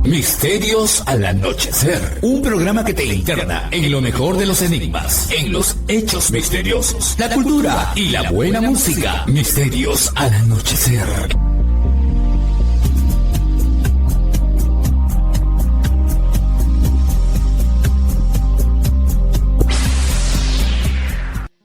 Misterios al anochecer, un programa que te interna en lo mejor de los enigmas, en los hechos misteriosos, la cultura y la buena música. Misterios al anochecer.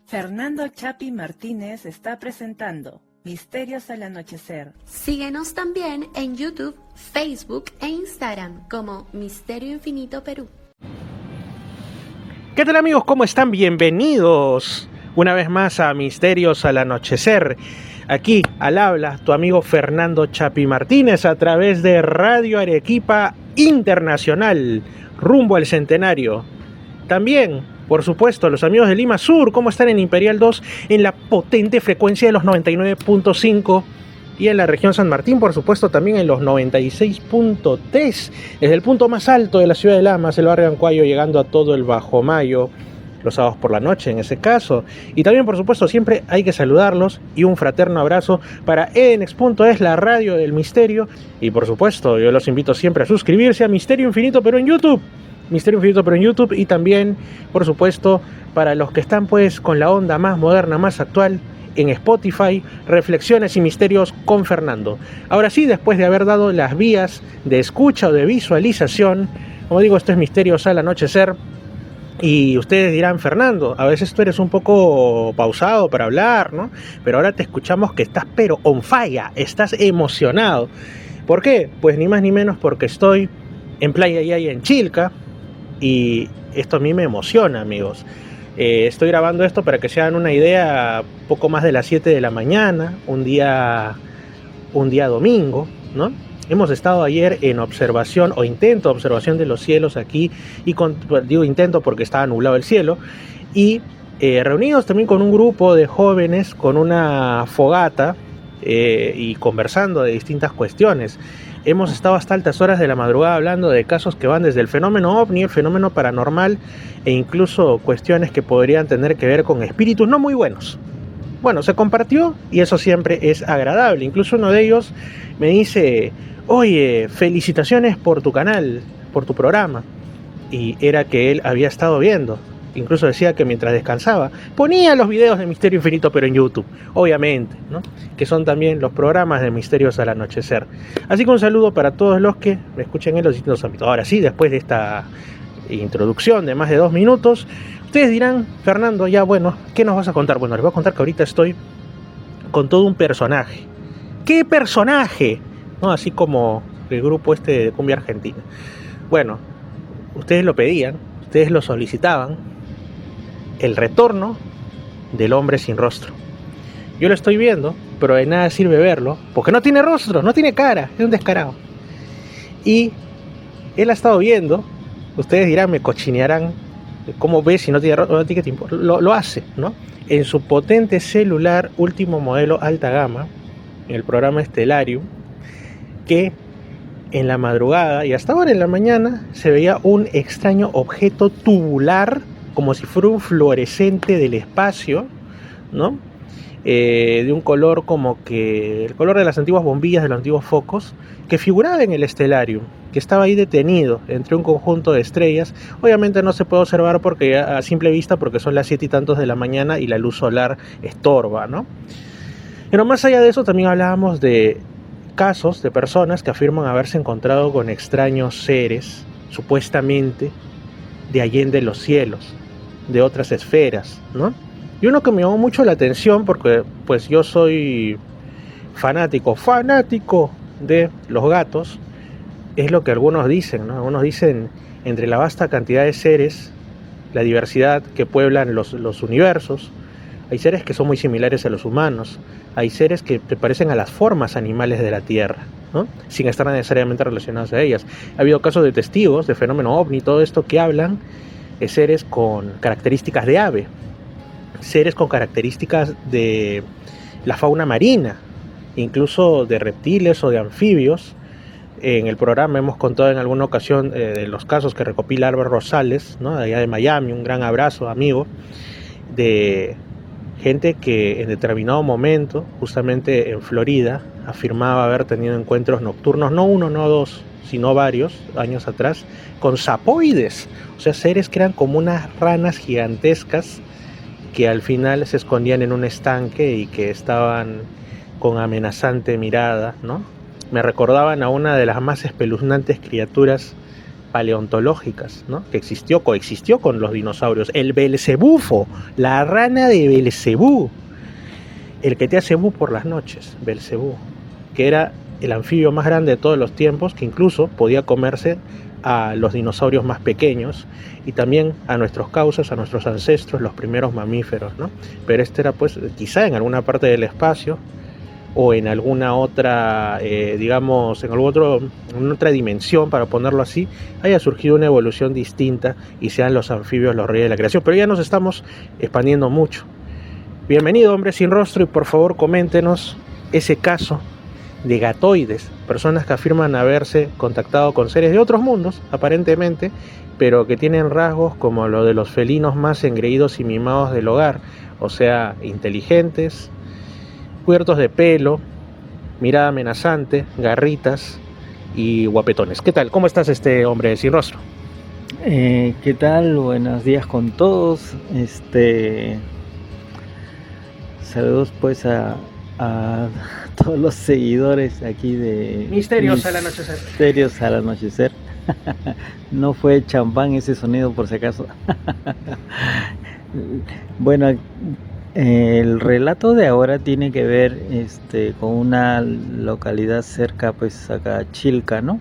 Fernando Chapi Martínez está presentando Misterios al Anochecer. Síguenos también en YouTube, Facebook e Instagram como Misterio Infinito Perú. ¿Qué tal, amigos? ¿Cómo están? Bienvenidos una vez más a Misterios al Anochecer. Aquí al habla tu amigo Fernando Chapi Martínez a través de Radio Arequipa Internacional, rumbo al centenario. También, por supuesto, los amigos de Lima Sur, ¿cómo están en Imperial 2? En la potente frecuencia de los 99.5 y en la región San Martín, por supuesto, también en los 96.3, desde el punto más alto de la ciudad de Lamas, el barrio Ancuayo, llegando a todo el Bajo Mayo, los sábados por la noche en ese caso. Y también, por supuesto, siempre hay que saludarlos y un fraterno abrazo para Edenex.es, la radio del misterio. Y por supuesto, yo los invito siempre a suscribirse a Misterio Infinito, pero en YouTube. Misterio Infinito, pero en YouTube, y también, por supuesto, para los que están pues con la onda más moderna, más actual, en Spotify, Reflexiones y Misterios con Fernando. Ahora sí, después de haber dado las vías de escucha o de visualización, como digo, esto es Misterios al Anochecer, y ustedes dirán, Fernando, a veces tú eres un poco pausado para hablar, ¿no? Pero ahora te escuchamos que estás pero on fire, estás emocionado. ¿Por qué? Pues ni más ni menos porque estoy en Playa Yaya en Chilca. Y esto a mí me emociona, amigos. Estoy grabando esto para que se hagan una idea, poco más de las 7 de la mañana, un día domingo, ¿no? Hemos estado ayer en observación o intento de observación de los cielos aquí, y digo intento porque estaba nublado el cielo, y reunidos también con un grupo de jóvenes con una fogata y conversando de distintas cuestiones. Hemos estado hasta altas horas de la madrugada hablando de casos que van desde el fenómeno ovni, el fenómeno paranormal e incluso cuestiones que podrían tener que ver con espíritus no muy buenos. Bueno, se compartió y eso siempre es agradable. Incluso uno de ellos me dice, oye, felicitaciones por tu canal, por tu programa. Y era que él había estado viendo. Incluso decía que mientras descansaba ponía los videos de Misterio Infinito, pero en YouTube, obviamente, ¿no? Que son también los programas de Misterios al Anochecer. Así que un saludo para todos los que me escuchen en los distintos ámbitos. Ahora sí, después de esta introducción de más de 2 minutos, ustedes dirán, Fernando, ya bueno, ¿qué nos vas a contar? Bueno, les voy a contar que ahorita estoy con todo un personaje. ¿Qué personaje? ¿No? Así como el grupo este de cumbia argentina. Bueno, ustedes lo pedían, ustedes lo solicitaban. El retorno del hombre sin rostro. Yo lo estoy viendo, pero de nada sirve verlo, porque no tiene rostro, no tiene cara, es un descarado. Y él ha estado viendo, ustedes dirán, me cochinearán, ¿cómo ves si no tiene rostro? No tiene tiempo. Lo hace, ¿no? En su potente celular último modelo alta gama, en el programa Stellarium, que en la madrugada y hasta ahora en la mañana se veía un extraño objeto tubular, como si fuera un fluorescente del espacio, ¿no? De un color como que el color de las antiguas bombillas, de los antiguos focos, que figuraba en el Stellarium, que estaba ahí detenido entre un conjunto de estrellas. Obviamente no se puede observar porque a simple vista, porque son las 7 y tantos de la mañana y la luz solar estorba, ¿no? Pero más allá de eso, también hablábamos de casos de personas que afirman haberse encontrado con extraños seres, supuestamente de allende los cielos, de otras esferas, ¿no? Y uno que me llamó mucho la atención, porque pues yo soy fanático de los gatos, es lo que algunos dicen, ¿no? Algunos dicen, entre la vasta cantidad de seres, la diversidad que pueblan los universos, hay seres que son muy similares a los humanos, hay seres que te parecen a las formas animales de la Tierra, ¿no? Sin estar necesariamente relacionados a ellas. Ha habido casos de testigos de fenómeno ovni, todo esto, que hablan de seres con características de ave, seres con características de la fauna marina, incluso de reptiles o de anfibios. En el programa hemos contado en alguna ocasión de los casos que recopila Álvaro Rosales, ¿no? De allá de Miami, un gran abrazo, amigo, de gente que en determinado momento, justamente en Florida, afirmaba haber tenido encuentros nocturnos, no uno, no dos, sino varios años atrás, con sapoides, o sea, seres que eran como unas ranas gigantescas que al final se escondían en un estanque y que estaban con amenazante mirada, ¿no? Me recordaban a una de las más espeluznantes criaturas paleontológicas, ¿no? Que coexistió con los dinosaurios, el Belcebufo, la rana de Belcebú, el que te hace bu por las noches, Belcebú, que era el anfibio más grande de todos los tiempos, que incluso podía comerse a los dinosaurios más pequeños y también a nuestros causos, a nuestros ancestros, los primeros mamíferos, ¿no? Pero este era, pues, quizá en alguna parte del espacio o en alguna otra, digamos, en otra dimensión, para ponerlo así, haya surgido una evolución distinta y sean los anfibios los reyes de la creación. Pero ya nos estamos expandiendo mucho. Bienvenido, hombre sin rostro, y por favor coméntenos ese caso de gatoides, personas que afirman haberse contactado con seres de otros mundos, aparentemente, pero que tienen rasgos como lo de los felinos más engreídos y mimados del hogar, o sea, inteligentes, cubiertos de pelo, mirada amenazante, garritas y guapetones. ¿Qué tal? ¿Cómo estás, hombre sin rostro? ¿Qué tal? Buenos días con todos. Saludos pues a todos los seguidores aquí de Misterios al Anochecer. Misterios al Anochecer. No fue champán ese sonido, por si acaso. Bueno, el relato de ahora tiene que ver con una localidad cerca, pues acá, Chilca, ¿no?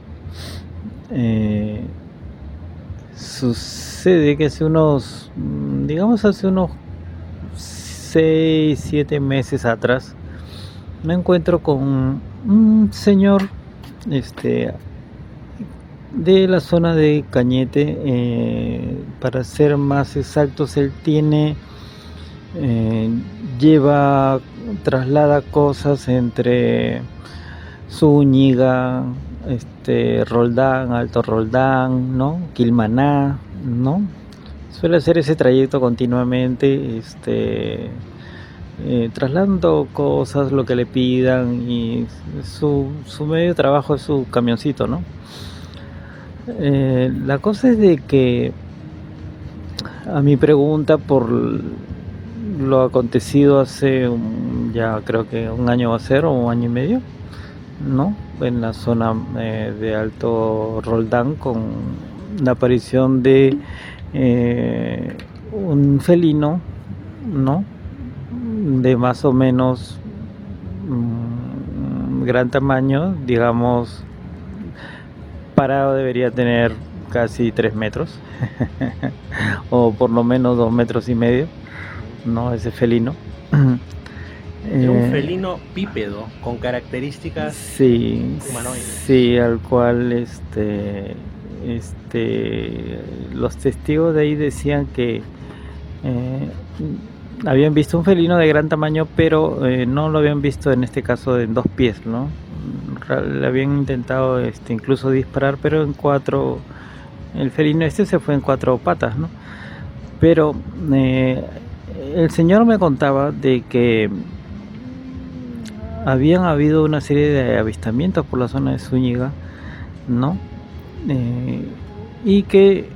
Sucede que hace unos 6-7 meses atrás me encuentro con un señor de la zona de Cañete, para ser más exactos. Él traslada cosas entre Zúñiga, Roldán, Alto Roldán, ¿no? Quilmaná, ¿no? Suele hacer ese trayecto continuamente, trasladando cosas, lo que le pidan, y su medio de trabajo es su camioncito, ¿no? La cosa es de que, a mi pregunta por lo acontecido hace ya creo que un año va a ser, o un año y medio, ¿no? En la zona de Alto Roldán, con la aparición de un felino, ¿no? De más o menos gran tamaño, digamos, parado debería tener casi 3 metros o por lo menos 2,5 metros, ¿no? Ese felino. Era un felino bípedo con características humanoides. Sí, al cual los testigos de ahí decían que habían visto un felino de gran tamaño, pero no lo habían visto en este caso en 2 pies, ¿no? Le habían intentado incluso disparar, pero en 4. El felino se fue en 4 patas, ¿no? Pero el señor me contaba de que habían habido una serie de avistamientos por la zona de Zúñiga, ¿no? Y que,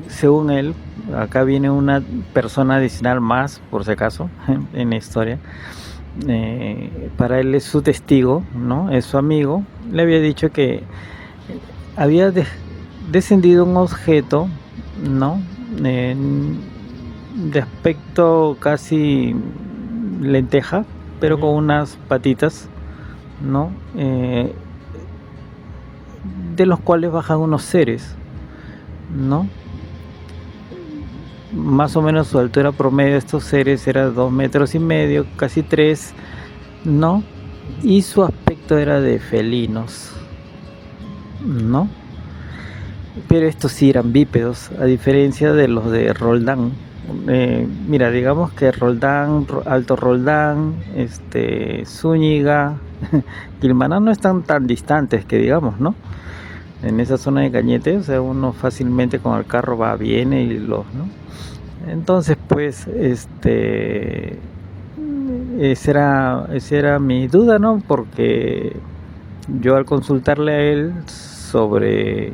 según él, acá viene una persona adicional más, por si acaso, en la historia. Para él es su testigo, ¿no? Es su amigo. Le había dicho que había descendido un objeto, ¿no? De aspecto casi lenteja, pero con unas patitas, ¿no? De los cuales bajan unos seres, ¿no? Más o menos su altura promedio de estos seres era 2,5 metros, casi 3, ¿no? Y su aspecto era de felinos, ¿no? Pero estos sí eran bípedos, a diferencia de los de Roldán. Mira, digamos que Roldán, Alto Roldán, Zúñiga, Quilmaná no están tan distantes que digamos, ¿no? En esa zona de Cañete, o sea, uno fácilmente con el carro va, viene y ¿no? Entonces, pues, esa era mi duda, ¿no? Porque yo al consultarle a él sobre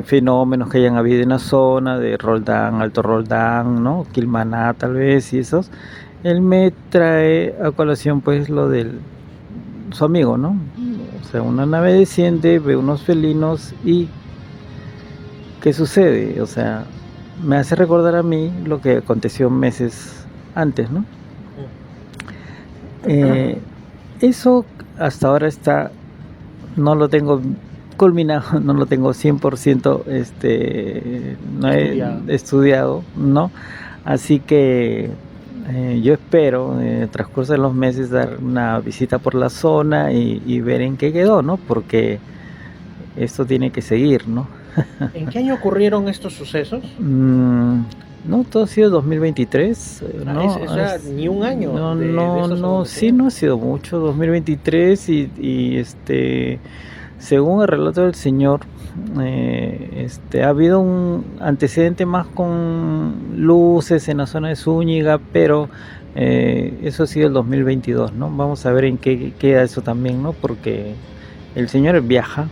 fenómenos que hayan habido en la zona de Roldán, Alto Roldán, ¿no? Quilmaná tal vez y esos, él me trae a colación pues lo de su amigo, ¿no? O sea, una nave desciende, ve unos felinos y ¿qué sucede? O sea, me hace recordar a mí lo que aconteció meses antes, ¿no? Eso hasta ahora no lo tengo culminado, no lo tengo 100% no he estudiado, ¿no? Así que yo espero en el transcurso de los meses dar una visita por la zona y ver en qué quedó, ¿no? Porque esto tiene que seguir, ¿no? ¿En qué año ocurrieron estos sucesos? No, todo ha sido 2023, ¿no? Ni un año. Sí, no ha sido mucho, 2023 y según el relato del señor, ha habido un antecedente más con luces en la zona de Zúñiga, pero eso ha sido el 2022, ¿no? Vamos a ver en qué queda eso también, ¿no? Porque el señor viaja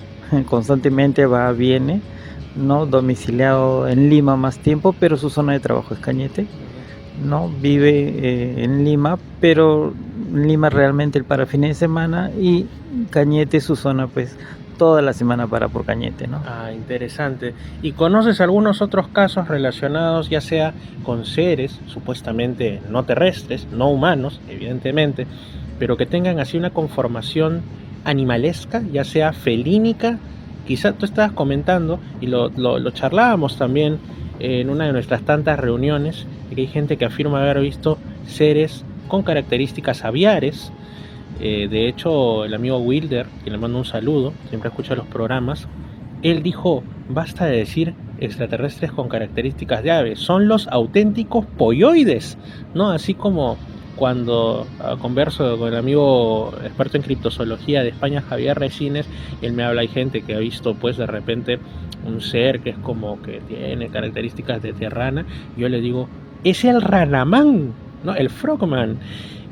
constantemente, va, viene, ¿no? Domiciliado en Lima más tiempo, pero su zona de trabajo es Cañete, ¿no? Vive en Lima, pero Lima realmente el para fines de semana y Cañete su zona pues toda la semana para por Cañete, ¿no? Ah, interesante. ¿Y conoces algunos otros casos relacionados ya sea con seres supuestamente no terrestres, no humanos, evidentemente, pero que tengan así una conformación animalesca, ya sea felínica? Quizá tú estabas comentando y lo charlábamos también en una de nuestras tantas reuniones, que hay gente que afirma haber visto seres con características aviares. De hecho, el amigo Wilder, quien le mando un saludo, siempre escucha los programas, él dijo, basta de decir extraterrestres con características de aves, son los auténticos polloides, ¿no? Así como cuando converso con el amigo experto en criptozoología de España, Javier Resines, él me habla, hay gente que ha visto pues de repente un ser que es como que tiene características de rana, yo le digo, es el ranamán, ¿no? El frogman.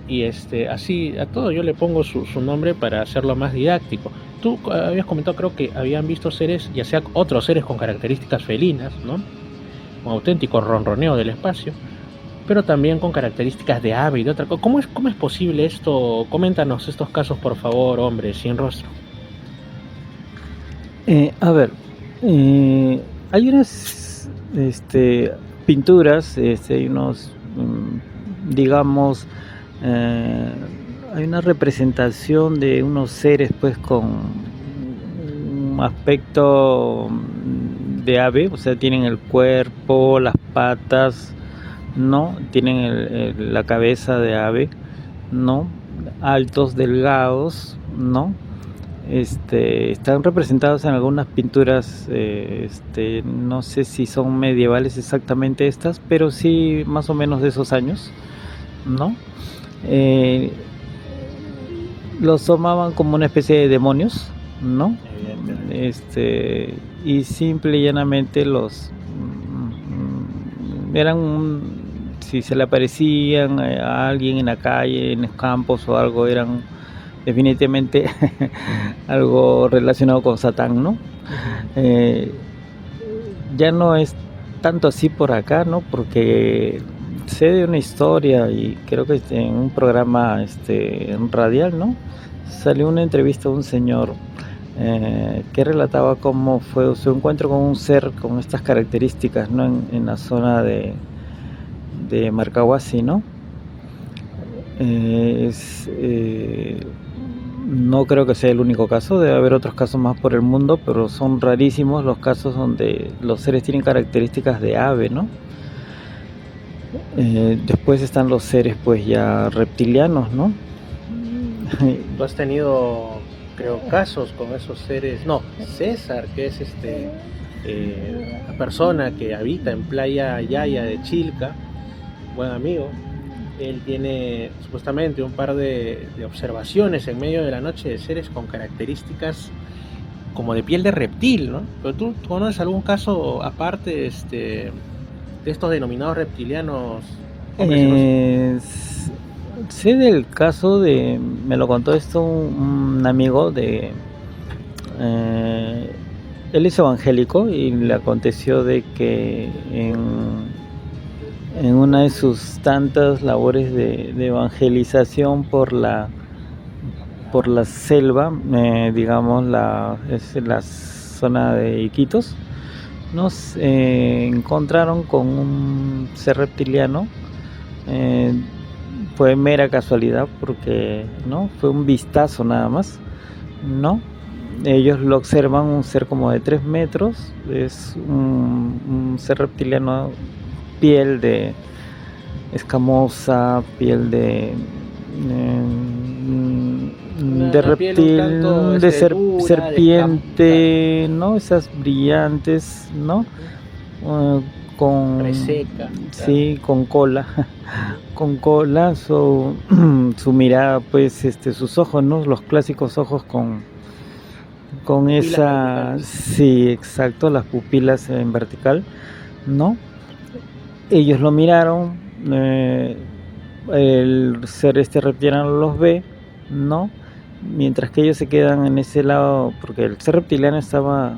Y así a todo yo le pongo su nombre para hacerlo más didáctico. Tú habías comentado, creo que habían visto seres, ya sea otros seres con características felinas, ¿no? Un auténtico ronroneo del espacio, pero también con características de ave y de otra cosa. ¿Cómo es posible esto? Coméntanos estos casos, por favor, hombre, sin rostro. A ver, hay unas pinturas, hay unos, digamos, hay una representación de unos seres pues con un aspecto de ave, o sea, tienen el cuerpo, las patas, ¿no? Tienen la cabeza de ave, ¿no? Altos, delgados, ¿no? Están representados en algunas pinturas, no sé si son medievales exactamente estas, pero sí más o menos de esos años, ¿no? Los tomaban como una especie de demonios, ¿no? Y simple y llanamente eran, si se le aparecían a alguien en la calle, en los campos o algo, eran definitivamente algo relacionado con Satán, ¿no? Ya no es tanto así por acá, ¿no? Porque sé de una historia y creo que en un programa radial, ¿no? Salió una entrevista de un señor que relataba cómo fue su encuentro con un ser con estas características, ¿no? En la zona de Marcahuasi, ¿no? No creo que sea el único caso, debe haber otros casos más por el mundo, pero son rarísimos los casos donde los seres tienen características de ave, ¿no? Después están los seres pues ya reptilianos, ¿no? Tú has tenido, creo, casos con esos seres. No, César, que es la persona que habita en Playa Yaya de Chilca, buen amigo. Él tiene supuestamente un par de observaciones en medio de la noche de seres con características como de piel de reptil, ¿no? Pero tú conoces algún caso aparte de estos denominados reptilianos. sé del caso de, me lo contó esto un amigo de, él es evangélico y le aconteció de que en una de sus tantas labores de evangelización por la selva, digamos es la zona de Iquitos, nos encontraron con un ser reptiliano. Fue mera casualidad porque no fue un vistazo nada más, no. Ellos lo observan, un ser como de 3 metros, es un ser reptiliano, piel de escamosa, piel de reptil, tanto, de dura, serpiente, ¿no? Esas brillantes, ¿no? Con reseca, sí, con cola, con cola, su mirada, pues, sus ojos, ¿no? Los clásicos ojos con pupilas esa, verticales. sí, exacto, las pupilas en vertical, ¿no? Ellos lo miraron, el ser reptiliano los ve, ¿no? Mientras que ellos se quedan en ese lado, porque el ser reptiliano estaba,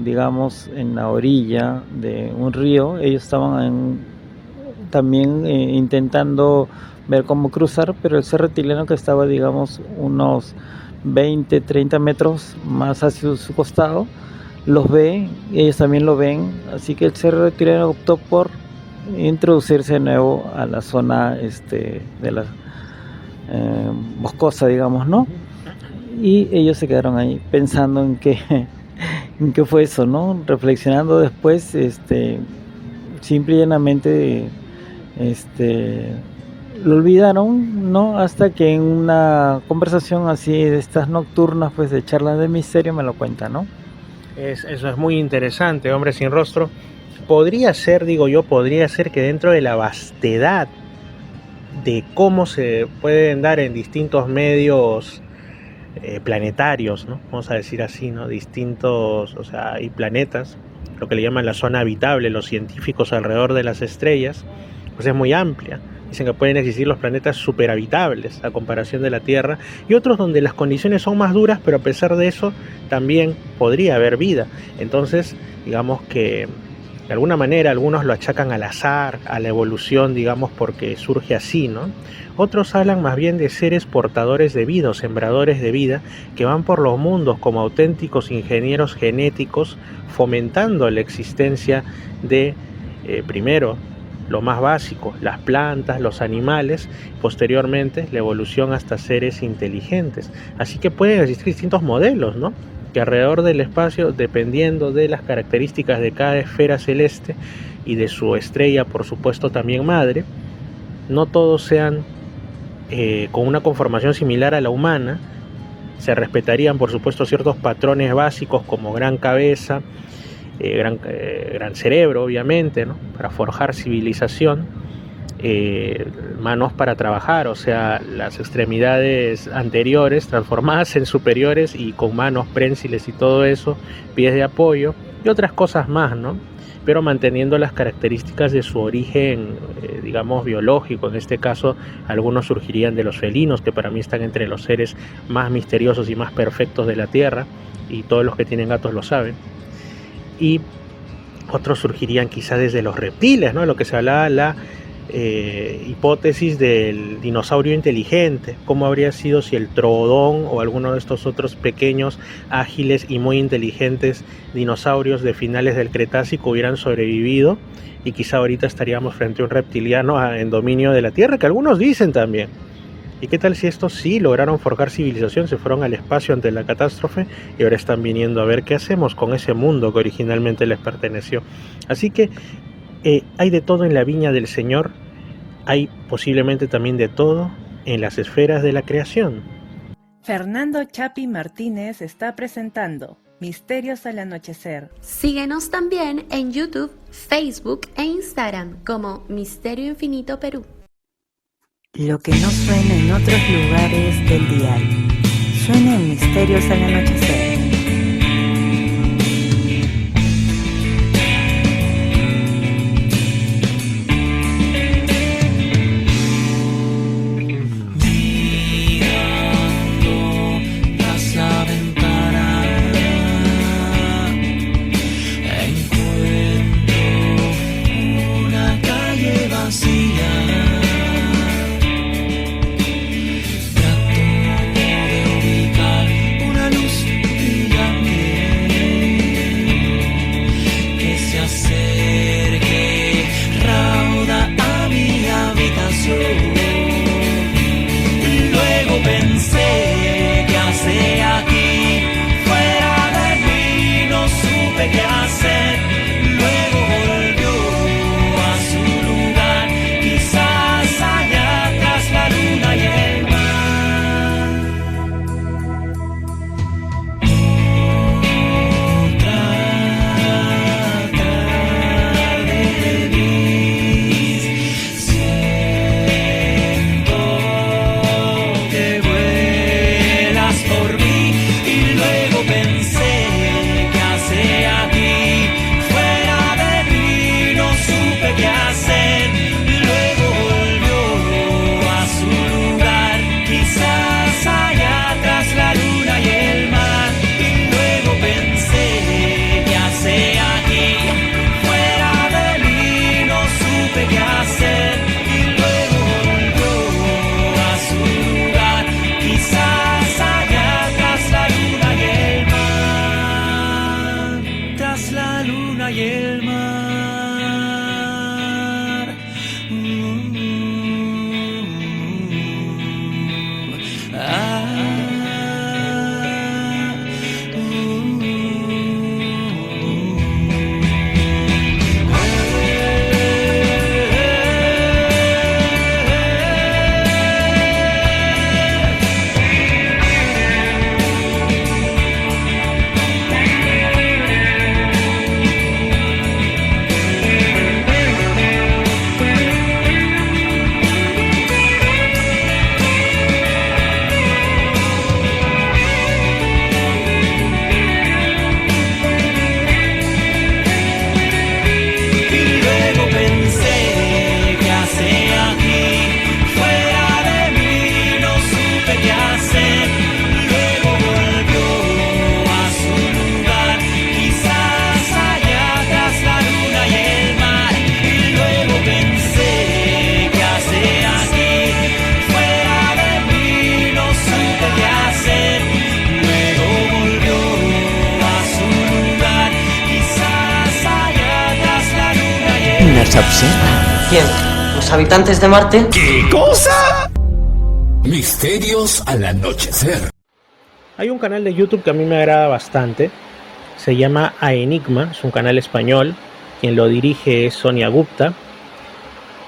digamos, en la orilla de un río, ellos estaban también intentando ver cómo cruzar, pero el ser reptiliano que estaba, digamos, unos 20, 30 metros más hacia su costado, los ve, ellos también lo ven, así que el ser reptiliano optó por introducirse de nuevo a la zona de la boscosa, digamos, ¿no? Y ellos se quedaron ahí pensando en qué fue eso, ¿no? Reflexionando después, simple y llanamente, lo olvidaron, ¿no? Hasta que en una conversación así de estas nocturnas, pues de charlas de misterio, me lo cuenta, ¿no? Eso es muy interesante, Hombre sin Rostro. Podría ser que dentro de la vastedad de cómo se pueden dar en distintos medios planetarios, ¿no? Vamos a decir así, ¿no? Distintos, o sea, hay planetas, lo que le llaman la zona habitable, los científicos alrededor de las estrellas, pues es muy amplia. Dicen que pueden existir los planetas superhabitables a comparación de la Tierra y otros donde las condiciones son más duras, pero a pesar de eso también podría haber vida. Entonces, digamos que de alguna manera algunos lo achacan al azar, a la evolución, digamos, porque surge así, ¿no? Otros hablan más bien de seres portadores de vida o sembradores de vida que van por los mundos como auténticos ingenieros genéticos, fomentando la existencia de, primero, lo más básico, las plantas, los animales, posteriormente la evolución hasta seres inteligentes. Así que pueden existir distintos modelos, ¿no? Que alrededor del espacio, dependiendo de las características de cada esfera celeste y de su estrella, por supuesto también madre, no todos sean con una conformación similar a la humana. Se respetarían, por supuesto, ciertos patrones básicos como gran cabeza, gran cerebro, obviamente, ¿no? Para forjar civilización, manos para trabajar, o sea, las extremidades anteriores transformadas en superiores y con manos prénsiles y todo eso, pies de apoyo y otras cosas más, ¿no? Pero manteniendo las características de su origen, digamos, biológico. En este caso, algunos surgirían de los felinos, que para mí están entre los seres más misteriosos y más perfectos de la Tierra, y todos los que tienen gatos lo saben. Y otros surgirían quizá desde los reptiles, ¿no? Lo que se hablaba, la hipótesis del dinosaurio inteligente. ¿Cómo habría sido si el Troodón o alguno de estos otros pequeños, ágiles y muy inteligentes dinosaurios de finales del Cretácico hubieran sobrevivido? Y quizá ahorita estaríamos frente a un reptiliano en dominio de la Tierra, que algunos dicen también. ¿Y qué tal si estos sí lograron forjar civilización, se fueron al espacio ante la catástrofe y ahora están viniendo a ver qué hacemos con ese mundo que originalmente les perteneció? Así que hay de todo en la viña del Señor, hay posiblemente también de todo en las esferas de la creación. Fernando Chapi Martínez está presentando Misterios al Anochecer. Síguenos también en YouTube, Facebook e Instagram como Misterio Infinito Perú. Lo que no suena en otros lugares del dial, suena en Misterios al Anochecer. nos observa. ¿Quién? ¿Los habitantes de Marte? ¿Qué cosa? Misterios al anochecer. Hay un canal de YouTube que a mí me agrada bastante. Se llama A Enigma, es un canal español. Quien lo dirige es Sonia Gupta,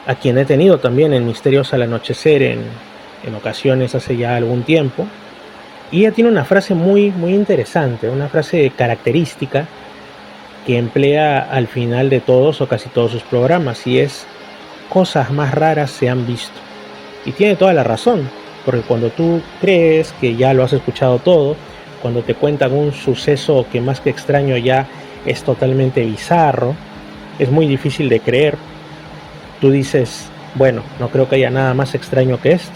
a quien he tenido también en Misterios al Anochecer en ocasiones hace ya algún tiempo. Y ella tiene una frase muy, muy interesante, una frase característica que emplea al final de todos o casi todos sus programas, y es: cosas más raras se han visto. Y tiene toda la razón, porque cuando tú crees que ya lo has escuchado todo, cuando te cuentan un suceso que más que extraño ya es totalmente bizarro, es muy difícil de creer. Tú dices, bueno, no creo que haya nada más extraño que esto,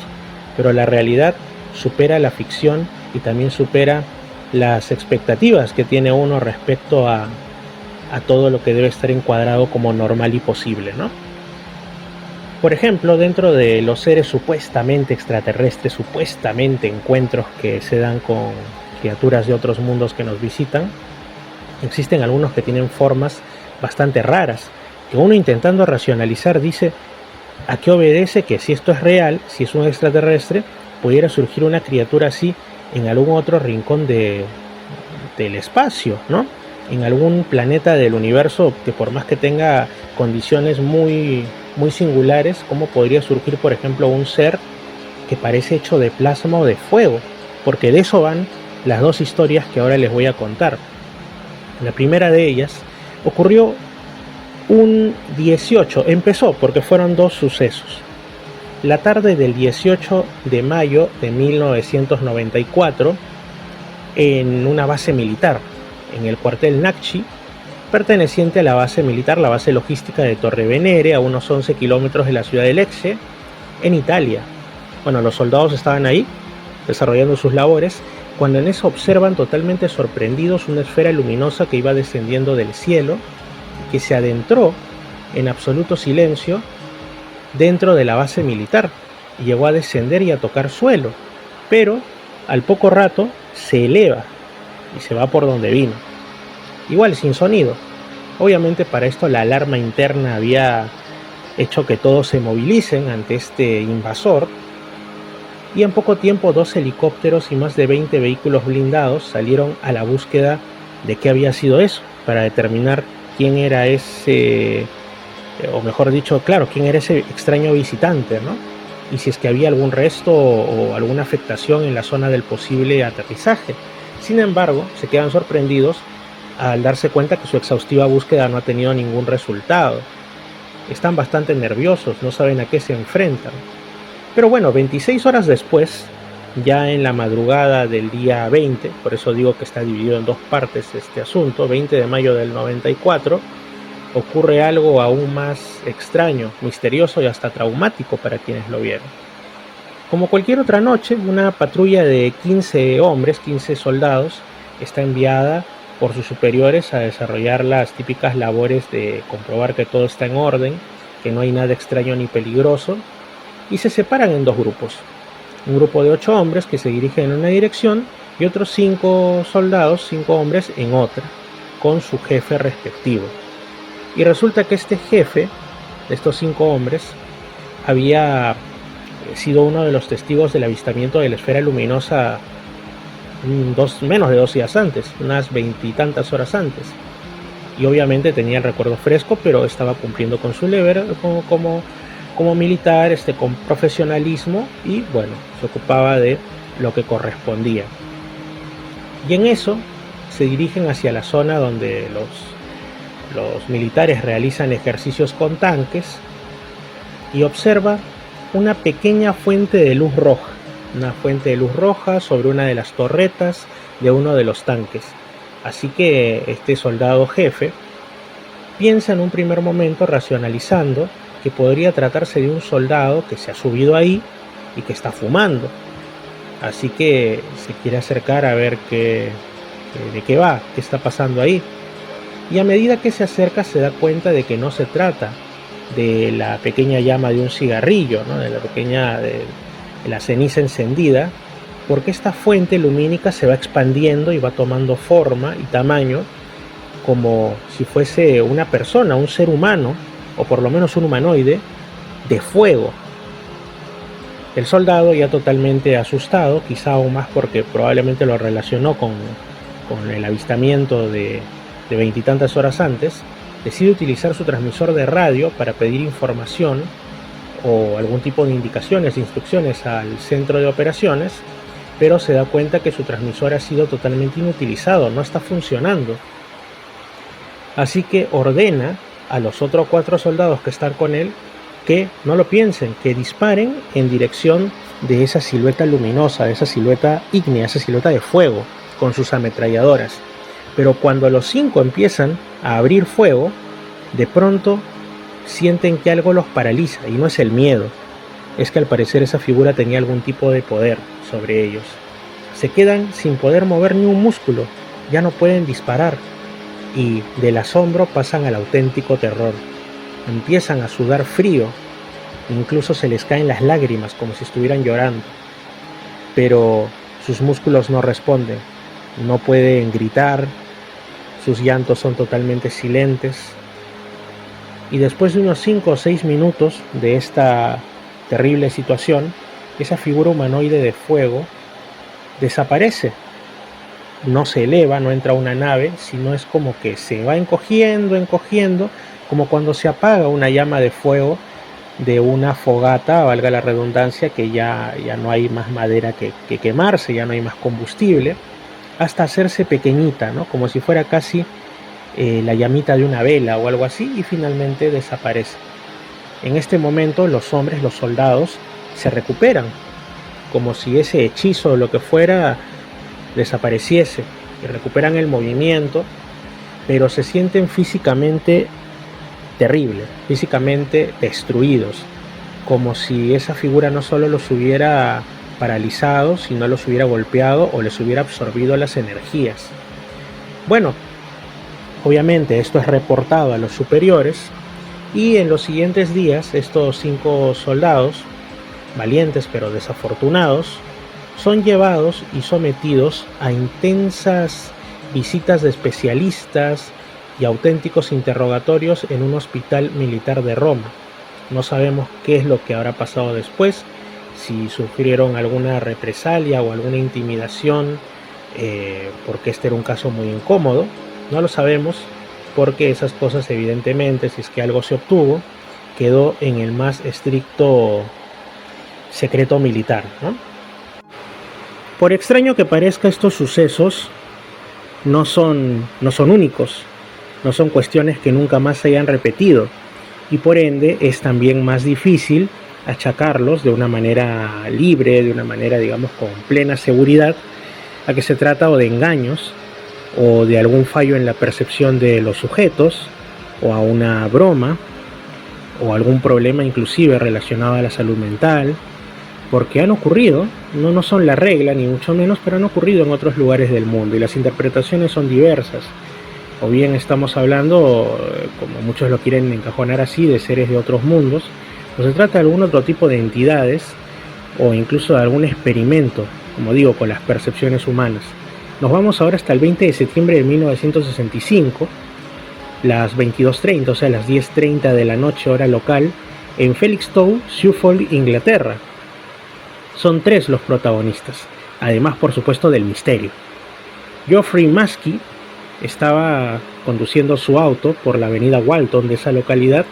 pero la realidad supera la ficción y también supera las expectativas que tiene uno respecto a todo lo que debe estar encuadrado como normal y posible, ¿no? Por ejemplo, dentro de los seres supuestamente extraterrestres, supuestamente encuentros que se dan con criaturas de otros mundos que nos visitan, existen algunos que tienen formas bastante raras, que uno intentando racionalizar dice: ¿a qué obedece que si esto es real, si es un extraterrestre, pudiera surgir una criatura así en algún otro rincón del espacio, ¿no? En algún planeta del universo que por más que tenga condiciones muy, muy singulares, ¿cómo podría surgir, por ejemplo, un ser que parece hecho de plasma o de fuego? Porque de eso van las dos historias que ahora les voy a contar. La primera de ellas ocurrió un 18, empezó porque fueron dos sucesos. La tarde del 18 de mayo de 1994, en una base militar, en el cuartel Nakchi, perteneciente a la base militar, la base logística de Torre Venere, a unos 11 kilómetros de la ciudad de Lecce, en Italia. Bueno, los soldados estaban ahí, desarrollando sus labores, cuando en eso observan totalmente sorprendidos una esfera luminosa que iba descendiendo del cielo, que se adentró en absoluto silencio dentro de la base militar, y llegó a descender y a tocar suelo, pero al poco rato se eleva y se va por donde vino, igual sin sonido. Obviamente para esto la alarma interna había hecho que todos se movilicen ante este invasor, y en poco tiempo 2 helicópteros y más de 20 vehículos blindados salieron a la búsqueda de qué había sido eso, para determinar quién era ese, o mejor dicho, claro, quién era ese extraño visitante, ¿no? Y si es que había algún resto o alguna afectación en la zona del posible aterrizaje. Sin embargo, se quedan sorprendidos al darse cuenta que su exhaustiva búsqueda no ha tenido ningún resultado. Están bastante nerviosos, no saben a qué se enfrentan. Pero bueno, 26 horas después, ya en la madrugada del día 20, por eso digo que está dividido en dos partes este asunto, 20 de mayo del 94, ocurre algo aún más extraño, misterioso y hasta traumático para quienes lo vieron. Como cualquier otra noche, una patrulla de 15 hombres, 15 soldados, está enviada por sus superiores a desarrollar las típicas labores de comprobar que todo está en orden, que no hay nada extraño ni peligroso, y se separan en dos grupos. Un grupo de 8 hombres que se dirigen en una dirección y otros 5 soldados, 5 hombres en otra, con su jefe respectivo. Y resulta que este jefe de estos 5 hombres había sido uno de los testigos del avistamiento de la esfera luminosa menos de 2 días antes, unas 20 y tantas horas antes. Y obviamente tenía el recuerdo fresco, pero estaba cumpliendo con su deber como militar, con profesionalismo, y bueno, se ocupaba de lo que correspondía. Y en eso se dirigen hacia la zona donde los militares realizan ejercicios con tanques, y observa una pequeña fuente de luz roja, sobre una de las torretas de uno de los tanques. Así que este soldado jefe piensa en un primer momento, racionalizando, que podría tratarse de un soldado que se ha subido ahí y que está fumando. Así que se quiere acercar a ver de qué va, qué está pasando ahí. Y a medida que se acerca se da cuenta de que no se trata de la pequeña llama de un cigarrillo, ¿no? de la ceniza encendida, porque esta fuente lumínica se va expandiendo y va tomando forma y tamaño como si fuese una persona, un ser humano, o por lo menos un humanoide, de fuego. El soldado, ya totalmente asustado, quizá aún más porque probablemente lo relacionó con el avistamiento de veintitantas horas antes, decide utilizar su transmisor de radio para pedir información o algún tipo de indicaciones, instrucciones al centro de operaciones, pero se da cuenta que su transmisor ha sido totalmente inutilizado, no está funcionando. Así que ordena a los otros 4 soldados que están con él que no lo piensen, que disparen en dirección de esa silueta luminosa, de esa silueta ígnea, esa silueta de fuego, con sus ametralladoras. Pero cuando los 5 empiezan a abrir fuego, de pronto sienten que algo los paraliza, y no es el miedo, es que al parecer esa figura tenía algún tipo de poder sobre ellos. Se quedan sin poder mover ni un músculo, ya no pueden disparar, y del asombro pasan al auténtico terror. Empiezan a sudar frío, incluso se les caen las lágrimas como si estuvieran llorando, pero sus músculos no responden, no pueden gritar, sus llantos son totalmente silentes, y después de unos 5 o 6 minutos de esta terrible situación, esa figura humanoide de fuego desaparece. No se eleva, no entra a una nave, sino es como que se va encogiendo, como cuando se apaga una llama de fuego de una fogata, valga la redundancia, que ya no hay más madera que quemarse, ya no hay más combustible, hasta hacerse pequeñita, ¿no? Como si fuera casi la llamita de una vela o algo así, y finalmente desaparece. En este momento los hombres, los soldados, se recuperan, como si ese hechizo o lo que fuera desapareciese, y recuperan el movimiento, pero se sienten físicamente terribles, físicamente destruidos, como si esa figura no solo los hubiera paralizado, sino los hubiera golpeado o les hubiera absorbido las energías. Bueno, obviamente esto es reportado a los superiores, y en los siguientes días estos 5 soldados, valientes pero desafortunados, son llevados y sometidos a intensas visitas de especialistas y auténticos interrogatorios en un hospital militar de Roma. No sabemos qué es lo que habrá pasado después, si sufrieron alguna represalia o alguna intimidación, porque este era un caso muy incómodo. No lo sabemos, porque esas cosas evidentemente, si es que algo se obtuvo, quedó en el más estricto secreto militar, ¿no? Por extraño que parezca, estos sucesos no son únicos, no son cuestiones que nunca más se hayan repetido, y por ende es también más difícil achacarlos de una manera libre, de una manera, digamos, con plena seguridad, a que se trata o de engaños, o de algún fallo en la percepción de los sujetos, o a una broma, o algún problema inclusive relacionado a la salud mental, porque han ocurrido, no son la regla ni mucho menos, pero han ocurrido en otros lugares del mundo, y las interpretaciones son diversas. O bien estamos hablando, como muchos lo quieren encajonar así, de seres de otros mundos, o se trata de algún otro tipo de entidades, o incluso de algún experimento, como digo, con las percepciones humanas. Nos vamos ahora hasta el 20 de septiembre de 1965, las 22:30, o sea, las 10:30 de la noche, hora local, en Felixstowe, Suffolk, Inglaterra. Son 3 los protagonistas, además por supuesto del misterio. Geoffrey Maskey estaba conduciendo su auto por la avenida Walton de esa localidad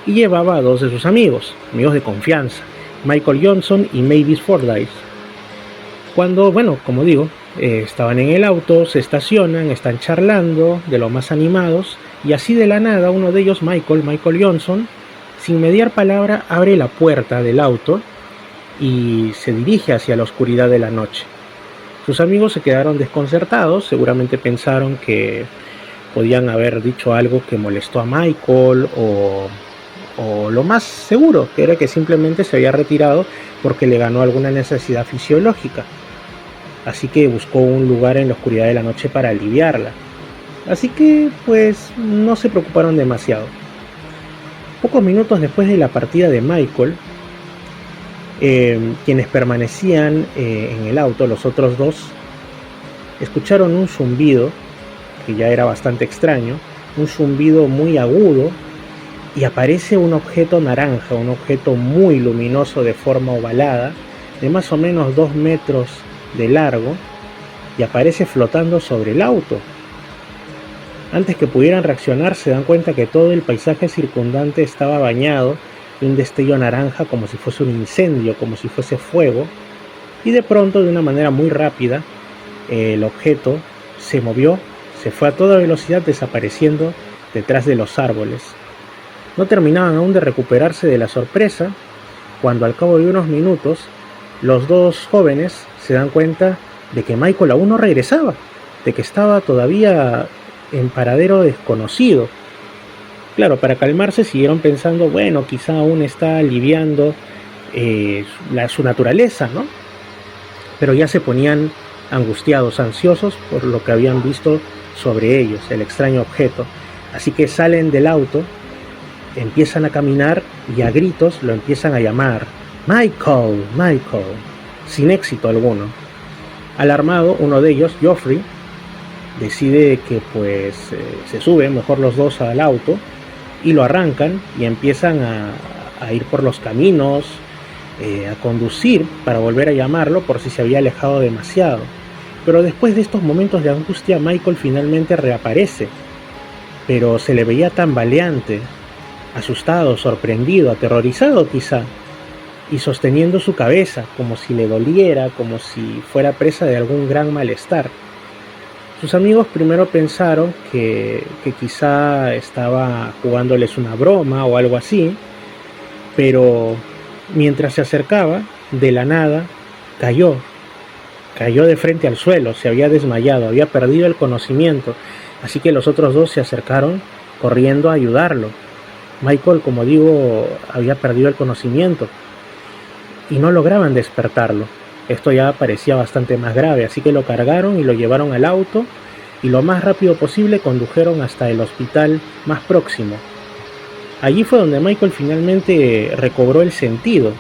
y llevaba a 2 de sus amigos de confianza, Michael Johnson y Mavis Fordyce. Cuando, como digo, estaban en el auto, se estacionan, están charlando de lo más animados, y así de la nada uno de ellos, Michael Johnson, sin mediar palabra, abre la puerta del auto y se dirige hacia la oscuridad de la noche. Sus amigos se quedaron desconcertados, seguramente pensaron que podían haber dicho algo que molestó a Michael, o lo más seguro, que era que simplemente se había retirado porque le ganó alguna necesidad fisiológica. Así que buscó un lugar en la oscuridad de la noche para aliviarla. Así que pues no se preocuparon demasiado. Pocos minutos después de la partida de Michael, quienes permanecían en el auto, los otros 2, escucharon un zumbido que ya era bastante extraño, un zumbido muy agudo y aparece un objeto naranja, un objeto muy luminoso de forma ovalada, de más o menos 2 metros de largo, y aparece flotando sobre el auto. Antes que pudieran reaccionar, se dan cuenta que todo el paisaje circundante estaba bañado de un destello naranja, como si fuese un incendio, como si fuese fuego, y de pronto, de una manera muy rápida, el objeto se movió, se fue a toda velocidad, desapareciendo detrás de los árboles. No terminaban aún de recuperarse de la sorpresa, cuando al cabo de unos minutos, los dos jóvenes se dan cuenta de que Michael aún no regresaba, de que estaba todavía en paradero desconocido. Claro, para calmarse siguieron pensando, bueno, quizá aún está aliviando su naturaleza, ¿no? Pero ya se ponían angustiados, ansiosos por lo que habían visto sobre ellos, el extraño objeto. Así que salen del auto, empiezan a caminar y a gritos lo empiezan a llamar: Michael, Michael, sin éxito alguno. Alarmado, uno de ellos, Geoffrey, decide que se suben mejor los dos al auto y lo arrancan y empiezan a ir por los caminos, a conducir para volver a llamarlo por si se había alejado demasiado. Pero después de estos momentos de angustia, Michael finalmente reaparece, pero se le veía tambaleante, asustado, sorprendido, aterrorizado quizá, y sosteniendo su cabeza como si le doliera, como si fuera presa de algún gran malestar. Sus amigos primero pensaron que quizá estaba jugándoles una broma o algo así, pero mientras se acercaba, de la nada, cayó de frente al suelo, se había desmayado, había perdido el conocimiento, así que los otros dos se acercaron corriendo a ayudarlo. Michael, como digo, había perdido el conocimiento y no lograban despertarlo. Esto ya parecía bastante más grave, así que lo cargaron y lo llevaron al auto y lo más rápido posible condujeron hasta el hospital más próximo. Allí fue donde Michael finalmente recobró el sentido,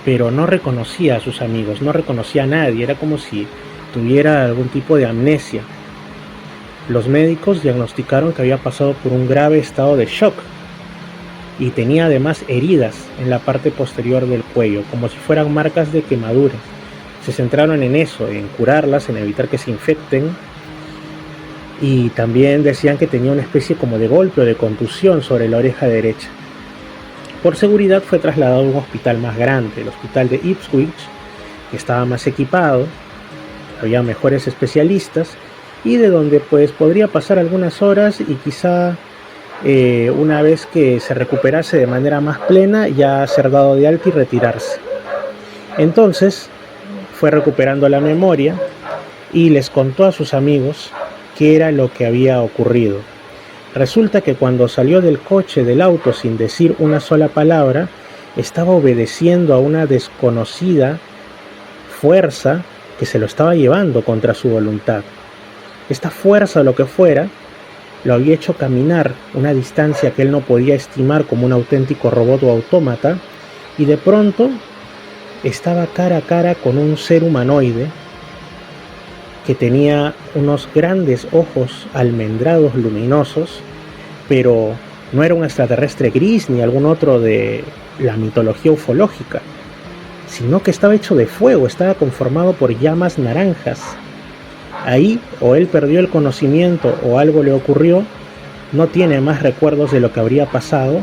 pero no reconocía a sus amigos, no reconocía a nadie, era como si tuviera algún tipo de amnesia. Los médicos diagnosticaron que había pasado por un grave estado de shock y tenía además heridas en la parte posterior del cuello, como si fueran marcas de quemaduras. Se centraron en eso, en curarlas, en evitar que se infecten, y también decían que tenía una especie como de golpe o de contusión sobre la oreja derecha. Por seguridad fue trasladado a un hospital más grande, el hospital de Ipswich, que estaba más equipado, había mejores especialistas y de donde podría pasar algunas horas y quizá una vez que se recuperase de manera más plena ya ser dado de alta y retirarse. Entonces fue recuperando la memoria y les contó a sus amigos qué era lo que había ocurrido. Resulta que cuando salió del coche, del auto, sin decir una sola palabra, estaba obedeciendo a una desconocida fuerza que se lo estaba llevando contra su voluntad. Esta fuerza, o lo que fuera, lo había hecho caminar una distancia que él no podía estimar como un auténtico robot o autómata, y de pronto estaba cara a cara con un ser humanoide que tenía unos grandes ojos almendrados luminosos, pero no era un extraterrestre gris ni algún otro de la mitología ufológica, sino que estaba hecho de fuego, estaba conformado por llamas naranjas. Ahí o él perdió el conocimiento o algo le ocurrió, no tiene más recuerdos de lo que habría pasado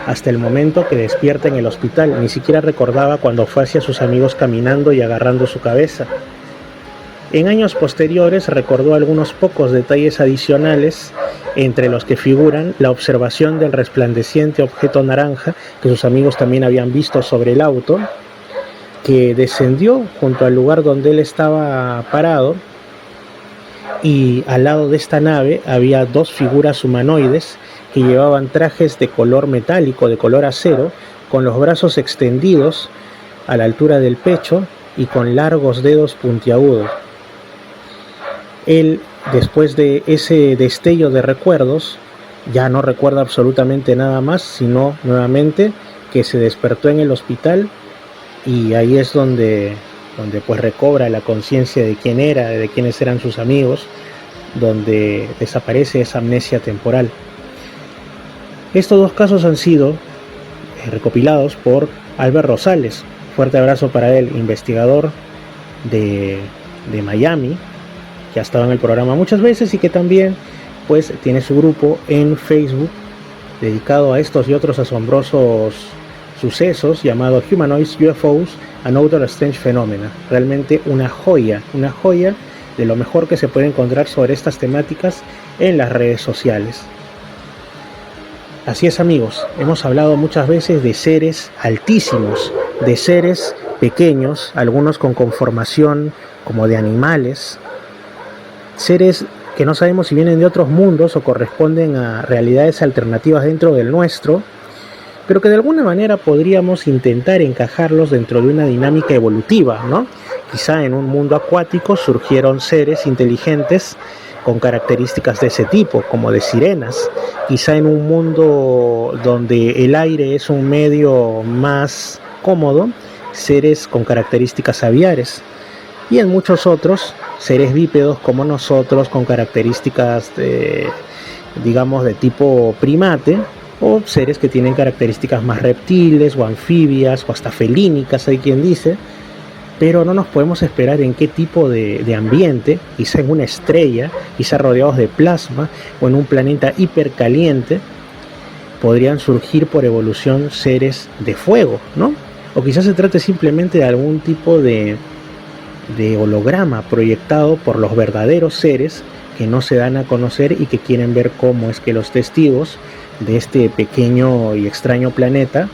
hasta el momento que despierta en el hospital. Ni siquiera recordaba cuando fue hacia sus amigos caminando y agarrando su cabeza. En años posteriores recordó algunos pocos detalles adicionales, entre los que figuran la observación del resplandeciente objeto naranja que sus amigos también habían visto sobre el auto, que descendió junto al lugar donde él estaba parado, y al lado de esta nave había dos figuras humanoides que llevaban trajes de color metálico, de color acero, con los brazos extendidos a la altura del pecho y con largos dedos puntiagudos. Él, después de ese destello de recuerdos, ya no recuerda absolutamente nada más, sino nuevamente que se despertó en el hospital, y ahí es donde pues recobra la conciencia de quién era, de quiénes eran sus amigos, donde desaparece esa amnesia temporal. Estos dos casos han sido recopilados por Albert Rosales. Fuerte abrazo para él, investigador de Miami, que ha estado en el programa muchas veces y que también pues tiene su grupo en Facebook dedicado a estos y otros asombrosos sucesos llamado Humanoids, UFOs and Other Strange Phenomena. Realmente una joya de lo mejor que se puede encontrar sobre estas temáticas en las redes sociales. Así es, amigos, hemos hablado muchas veces de seres altísimos, de seres pequeños, algunos con conformación como de animales, seres que no sabemos si vienen de otros mundos o corresponden a realidades alternativas dentro del nuestro, pero que de alguna manera podríamos intentar encajarlos dentro de una dinámica evolutiva, ¿no? Quizá en un mundo acuático surgieron seres inteligentes con características de ese tipo, como de sirenas. Quizá en un mundo donde el aire es un medio más cómodo, seres con características aviares. Y en muchos otros, seres bípedos como nosotros, con características de tipo primate, o seres que tienen características más reptiles o anfibias o hasta felínicas, hay quien dice, pero no nos podemos esperar en qué tipo de ambiente, quizá en una estrella, quizá rodeados de plasma o en un planeta hipercaliente, podrían surgir por evolución seres de fuego, ¿no? O quizás se trate simplemente de algún tipo de holograma proyectado por los verdaderos seres que no se dan a conocer y que quieren ver cómo es que los testigos de este pequeño y extraño planeta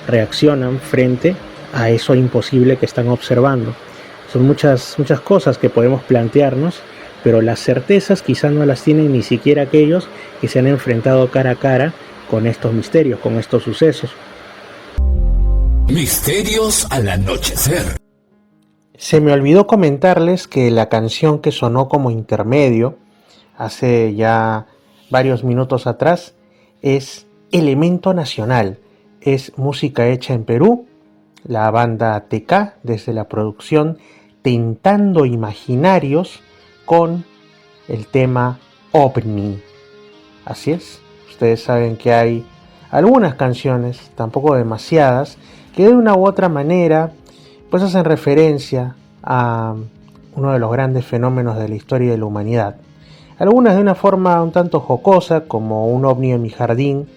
reaccionan frente a eso imposible que están observando. Son muchas cosas que podemos plantearnos, pero las certezas quizás no las tienen ni siquiera aquellos que se han enfrentado cara a cara con estos misterios, con estos sucesos. Misterios al anochecer. Se me olvidó comentarles que la canción que sonó como intermedio hace ya varios minutos atrás es Elemento Nacional, es música hecha en Perú, la banda TK desde la producción Tentando Imaginarios con el tema OVNI. Así es, ustedes saben que hay algunas canciones, tampoco demasiadas, que de una u otra manera pues hacen referencia a uno de los grandes fenómenos de la historia de la humanidad. Algunas de una forma un tanto jocosa, como Un ovni en mi jardín,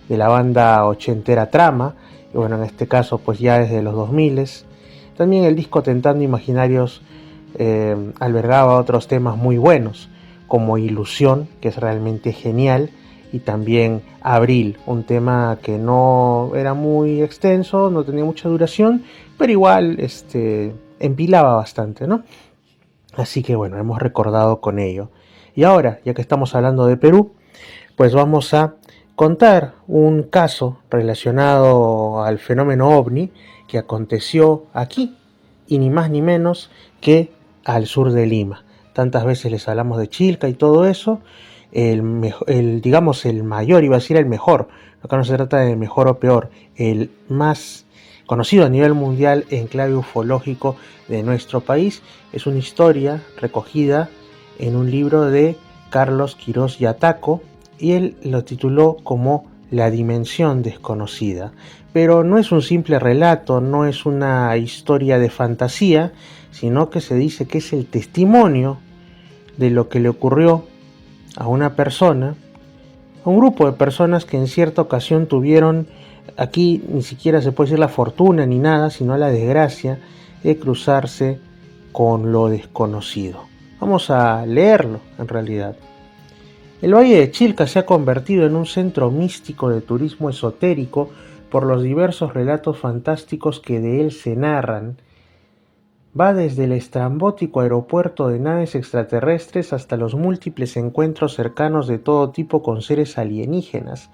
de la banda ochentera Trama, y bueno, en este caso pues ya desde los 2000. También el disco Tentando Imaginarios albergaba otros temas muy buenos, como Ilusión, que es realmente genial, y también Abril, un tema que no era muy extenso, no tenía mucha duración, pero igual empilaba bastante, ¿no? Así que bueno, hemos recordado con ello. Y ahora, ya que estamos hablando de Perú, pues vamos a contar un caso relacionado al fenómeno OVNI que aconteció aquí, y ni más ni menos que al sur de Lima. Tantas veces les hablamos de Chilca y todo eso, el mayor, iba a decir el mejor, acá no se trata de mejor o peor, el más conocido a nivel mundial enclave ufológico de nuestro país, es una historia recogida en un libro de Carlos Quirós Yataco, y él lo tituló como La Dimensión Desconocida. Pero no es un simple relato, no es una historia de fantasía, sino que se dice que es el testimonio de lo que le ocurrió a una persona, a un grupo de personas que en cierta ocasión tuvieron, aquí ni siquiera se puede decir la fortuna ni nada, sino la desgracia de cruzarse con lo desconocido. Vamos a leerlo en realidad. El Valle de Chilca se ha convertido en un centro místico de turismo esotérico por los diversos relatos fantásticos que de él se narran. Va desde el estrambótico aeropuerto de naves extraterrestres hasta los múltiples encuentros cercanos de todo tipo con seres alienígenas.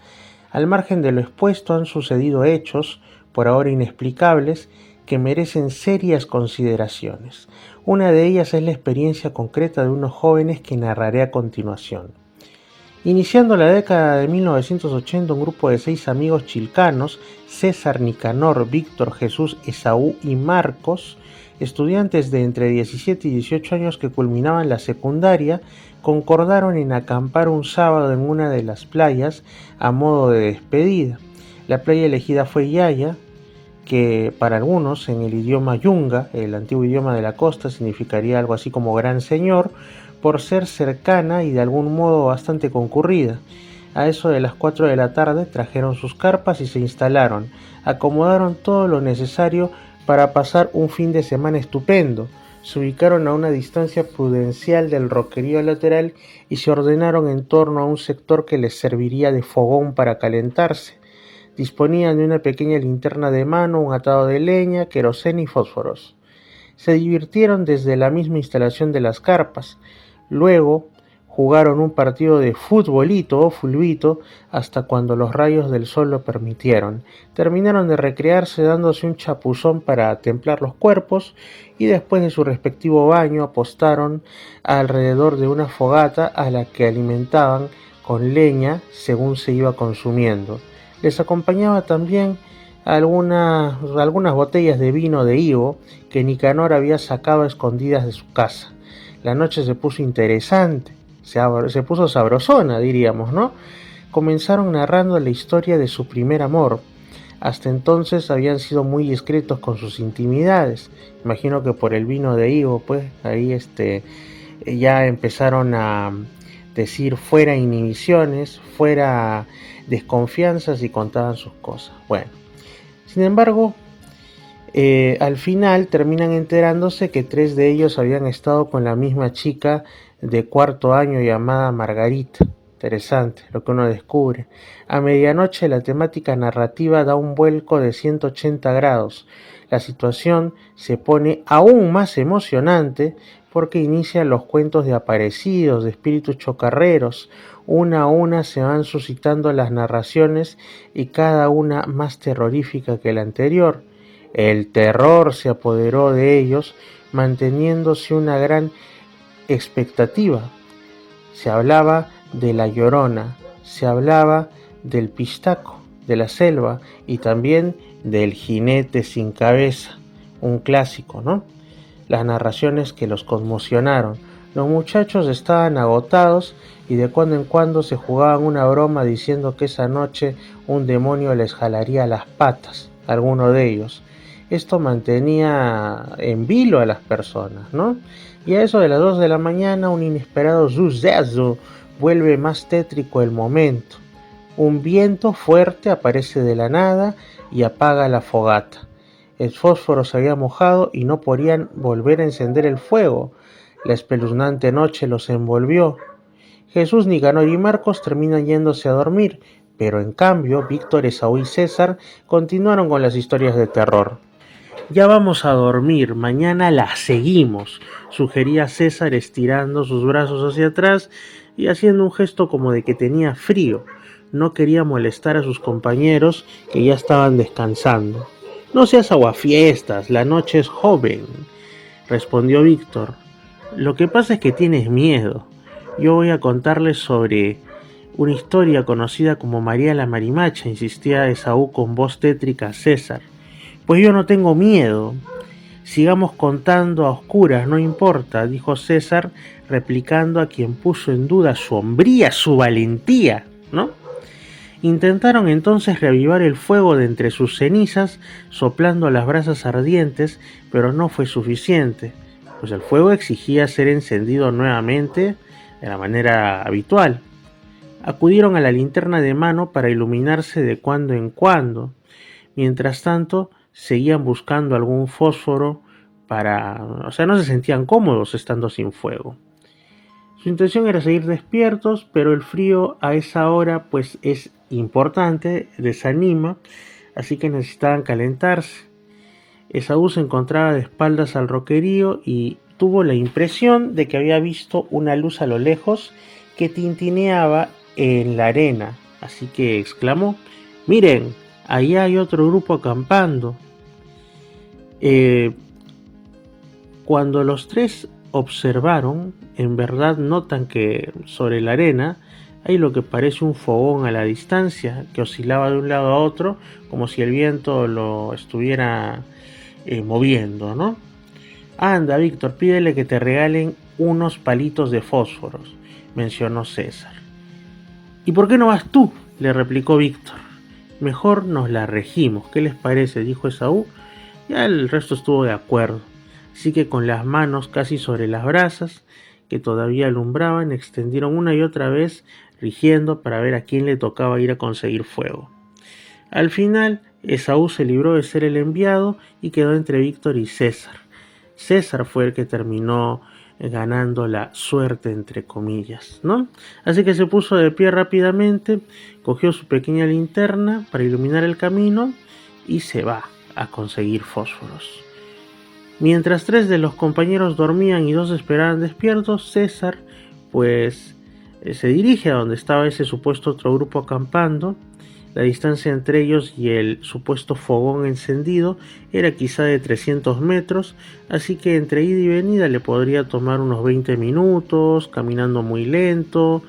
Al margen de lo expuesto han sucedido hechos, por ahora inexplicables, que merecen serias consideraciones. Una de ellas es la experiencia concreta de unos jóvenes que narraré a continuación. Iniciando la década de 1980, un grupo de 6 amigos chilcanos, César, Nicanor, Víctor, Jesús, Esaú y Marcos, Estudiantes de entre 17 y 18 años que culminaban la secundaria concordaron en acampar un sábado en una de las playas a modo de despedida. La playa elegida fue Yaya, que para algunos en el idioma yunga, el antiguo idioma de la costa, significaría algo así como gran señor, por ser cercana y de algún modo bastante concurrida. A eso de las 4 de la tarde trajeron sus carpas y se instalaron, acomodaron todo lo necesario para pasar un fin de semana estupendo. Se ubicaron a una distancia prudencial del roquerío lateral y se ordenaron en torno a un sector que les serviría de fogón para calentarse. Disponían de una pequeña linterna de mano, un atado de leña, queroseno y fósforos. Se divirtieron desde la misma instalación de las carpas. Luego jugaron un partido de futbolito o fulbito hasta cuando los rayos del sol lo permitieron. Terminaron de recrearse dándose un chapuzón para templar los cuerpos y después de su respectivo baño apostaron alrededor de una fogata a la que alimentaban con leña según se iba consumiendo. Les acompañaba también algunas botellas de vino de higo que Nicanor había sacado a escondidas de su casa. La noche se puso interesante, se puso sabrosona, diríamos, ¿no? Comenzaron narrando la historia de su primer amor. Hasta entonces habían sido muy discretos con sus intimidades. Imagino que por el vino de higo, pues, ahí ya empezaron a decir fuera inhibiciones, fuera desconfianzas y contaban sus cosas. Bueno, sin embargo, al final terminan enterándose que 3 de ellos habían estado con la misma chica de cuarto año llamada Margarita. Interesante lo que uno descubre. A medianoche la temática narrativa da un vuelco de 180 grados. La situación se pone aún más emocionante porque inician los cuentos de aparecidos, de espíritus chocarreros. Una a una se van suscitando las narraciones y cada una más terrorífica que la anterior. El terror se apoderó de ellos, manteniéndose una gran expectativa. Se hablaba de la Llorona, se hablaba del Pistaco, de la selva y también del jinete sin cabeza, un clásico, ¿no? Las narraciones que los conmocionaron. Los muchachos estaban agotados y de cuando en cuando se jugaban una broma diciendo que esa noche un demonio les jalaría las patas, alguno de ellos. Esto mantenía en vilo a las personas, ¿no? Y a eso de las 2 de la mañana un inesperado suceso vuelve más tétrico el momento. Un viento fuerte aparece de la nada y apaga la fogata. El fósforo se había mojado y no podían volver a encender el fuego. La espeluznante noche los envolvió. Jesús, Nicanor y Marcos terminan yéndose a dormir, pero en cambio Víctor, Esaú y César continuaron con las historias de terror. Ya vamos a dormir, mañana la seguimos, sugería César estirando sus brazos hacia atrás y haciendo un gesto como de que tenía frío. No quería molestar a sus compañeros que ya estaban descansando. No seas aguafiestas, la noche es joven, respondió Víctor. Lo que pasa es que tienes miedo. Yo voy a contarles sobre una historia conocida como María la Marimacha, insistía Esaú con voz tétrica a César. Pues yo no tengo miedo. Sigamos contando a oscuras, no importa, dijo César, replicando a quien puso en duda su hombría, su valentía, ¿no? Intentaron entonces reavivar el fuego de entre sus cenizas, soplando las brasas ardientes, pero no fue suficiente, pues el fuego exigía ser encendido nuevamente de la manera habitual. Acudieron a la linterna de mano para iluminarse de cuando en cuando. Mientras tanto, seguían buscando algún fósforo no se sentían cómodos estando sin fuego. Su intención era seguir despiertos, pero el frío a esa hora pues es importante, desanima, así que necesitaban calentarse. Esaú se encontraba de espaldas al roquerío y tuvo la impresión de que había visto una luz a lo lejos que tintineaba en la arena, así que exclamó: «Miren, allá hay otro grupo acampando». Cuando los 3 observaron, en verdad notan que sobre la arena hay lo que parece un fogón a la distancia que oscilaba de un lado a otro como si el viento lo estuviera moviendo, ¿no? Anda, Víctor, pídele que te regalen unos palitos de fósforos, mencionó César. ¿Y por qué no vas tú?, le replicó Víctor. Mejor nos la regimos, ¿qué les parece?, dijo Esaú. Ya el resto estuvo de acuerdo, así que con las manos casi sobre las brasas, que todavía alumbraban, extendieron una y otra vez, rigiendo para ver a quién le tocaba ir a conseguir fuego. Al final, Esaú se libró de ser el enviado y quedó entre Víctor y César. César fue el que terminó ganando la suerte, entre comillas, ¿no? Así que se puso de pie rápidamente, cogió su pequeña linterna para iluminar el camino y se va a conseguir fósforos. Mientras 3 de los compañeros dormían y 2 esperaban despiertos, César, se dirige a donde estaba ese supuesto otro grupo acampando. La distancia entre ellos y el supuesto fogón encendido era quizá de 300 metros, así que entre ida y venida le podría tomar unos 20 minutos, caminando muy lento,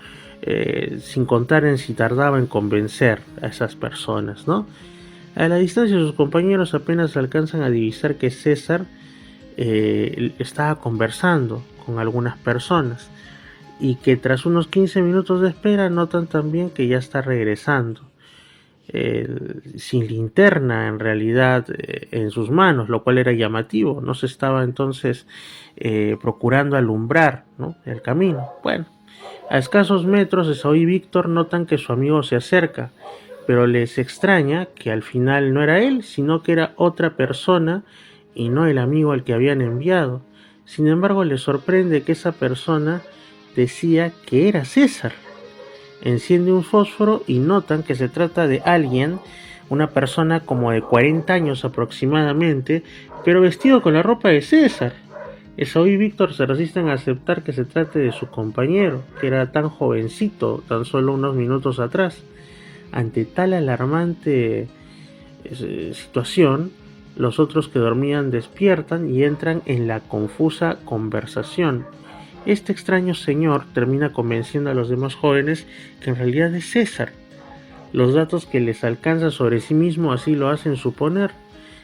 sin contar en si tardaba en convencer a esas personas, ¿no? A la distancia sus compañeros apenas alcanzan a divisar que César estaba conversando con algunas personas y que tras unos 15 minutos de espera notan también que ya está regresando. Sin linterna en realidad en sus manos, lo cual era llamativo. No se estaba entonces procurando alumbrar, ¿no?, el camino. Bueno, a escasos metros Esaú y Víctor notan que su amigo se acerca, pero les extraña que al final no era él, sino que era otra persona y no el amigo al que habían enviado. Sin embargo, les sorprende que esa persona decía que era César. Enciende un fósforo y notan que se trata de alguien, una persona como de 40 años aproximadamente, pero vestido con la ropa de César. Esaú y Víctor se resisten a aceptar que se trate de su compañero, que era tan jovencito, tan solo unos minutos atrás. Ante tal alarmante situación, los otros que dormían despiertan y entran en la confusa conversación. Este extraño señor termina convenciendo a los demás jóvenes que en realidad es César. Los datos que les alcanza sobre sí mismo así lo hacen suponer,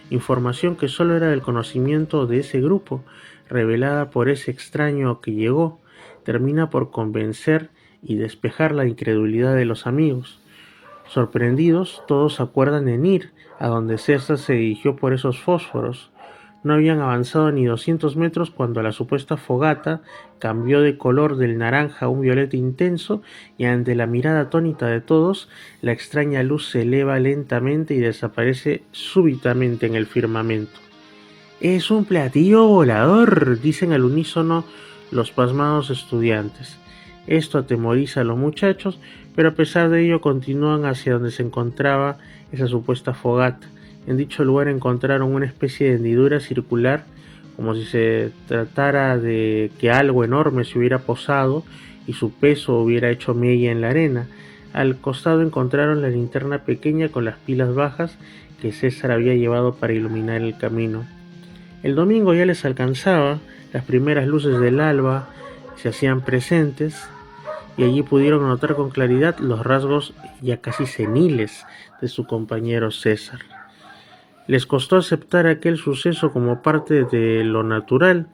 información que solo era del conocimiento de ese grupo, revelada por ese extraño que llegó, termina por convencer y despejar la incredulidad de los amigos. Sorprendidos, todos acuerdan en ir a donde César se dirigió por esos fósforos. No habían avanzado ni 200 metros cuando la supuesta fogata cambió de color del naranja a un violeta intenso y ante la mirada atónita de todos, la extraña luz se eleva lentamente y desaparece súbitamente en el firmamento. «¡Es un platillo volador!», dicen al unísono los pasmados estudiantes. Esto atemoriza a los muchachos, pero a pesar de ello continúan hacia donde se encontraba esa supuesta fogata. En dicho lugar encontraron una especie de hendidura circular, como si se tratara de que algo enorme se hubiera posado y su peso hubiera hecho mella en la arena. Al costado encontraron la linterna pequeña con las pilas bajas que César había llevado para iluminar el camino. El domingo ya les alcanzaba, las primeras luces del alba se hacían presentes y allí pudieron notar con claridad los rasgos ya casi seniles de su compañero César. Les costó aceptar aquel suceso como parte de lo natural.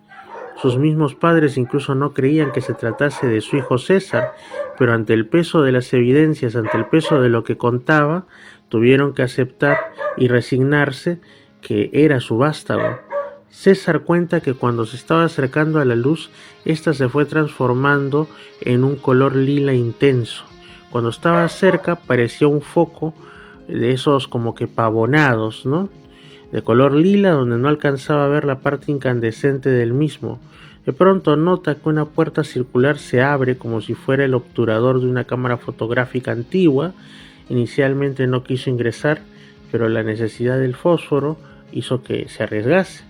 Sus mismos padres incluso no creían que se tratase de su hijo César, pero ante el peso de las evidencias, ante el peso de lo que contaba, tuvieron que aceptar y resignarse que era su vástago. César cuenta que cuando se estaba acercando a la luz, ésta se fue transformando en un color lila intenso. Cuando estaba cerca parecía un foco de esos como que pavonados, ¿no?, de color lila, donde no alcanzaba a ver la parte incandescente del mismo. De pronto nota que una puerta circular se abre como si fuera el obturador de una cámara fotográfica antigua. Inicialmente no quiso ingresar, pero la necesidad del fósforo hizo que se arriesgase.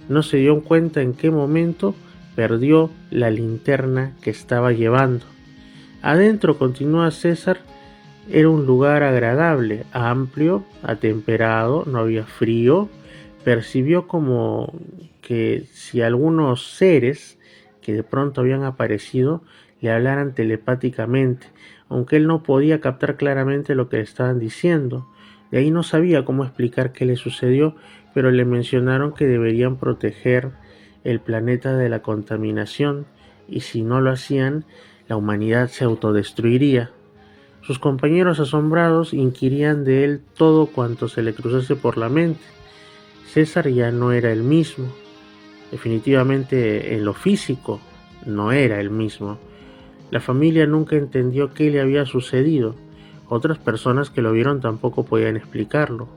No se dio cuenta en qué momento perdió la linterna que estaba llevando. Adentro, continúa César, era un lugar agradable, amplio, atemperado, no había frío. Percibió como que si algunos seres que de pronto habían aparecido le hablaran telepáticamente, aunque él no podía captar claramente lo que le estaban diciendo. De ahí no sabía cómo explicar qué le sucedió, pero le mencionaron que deberían proteger el planeta de la contaminación, y si no lo hacían, la humanidad se autodestruiría. Sus compañeros asombrados inquirían de él todo cuanto se le cruzase por la mente. César ya no era el mismo. Definitivamente en lo físico no era el mismo. La familia nunca entendió qué le había sucedido. Otras personas que lo vieron tampoco podían explicarlo.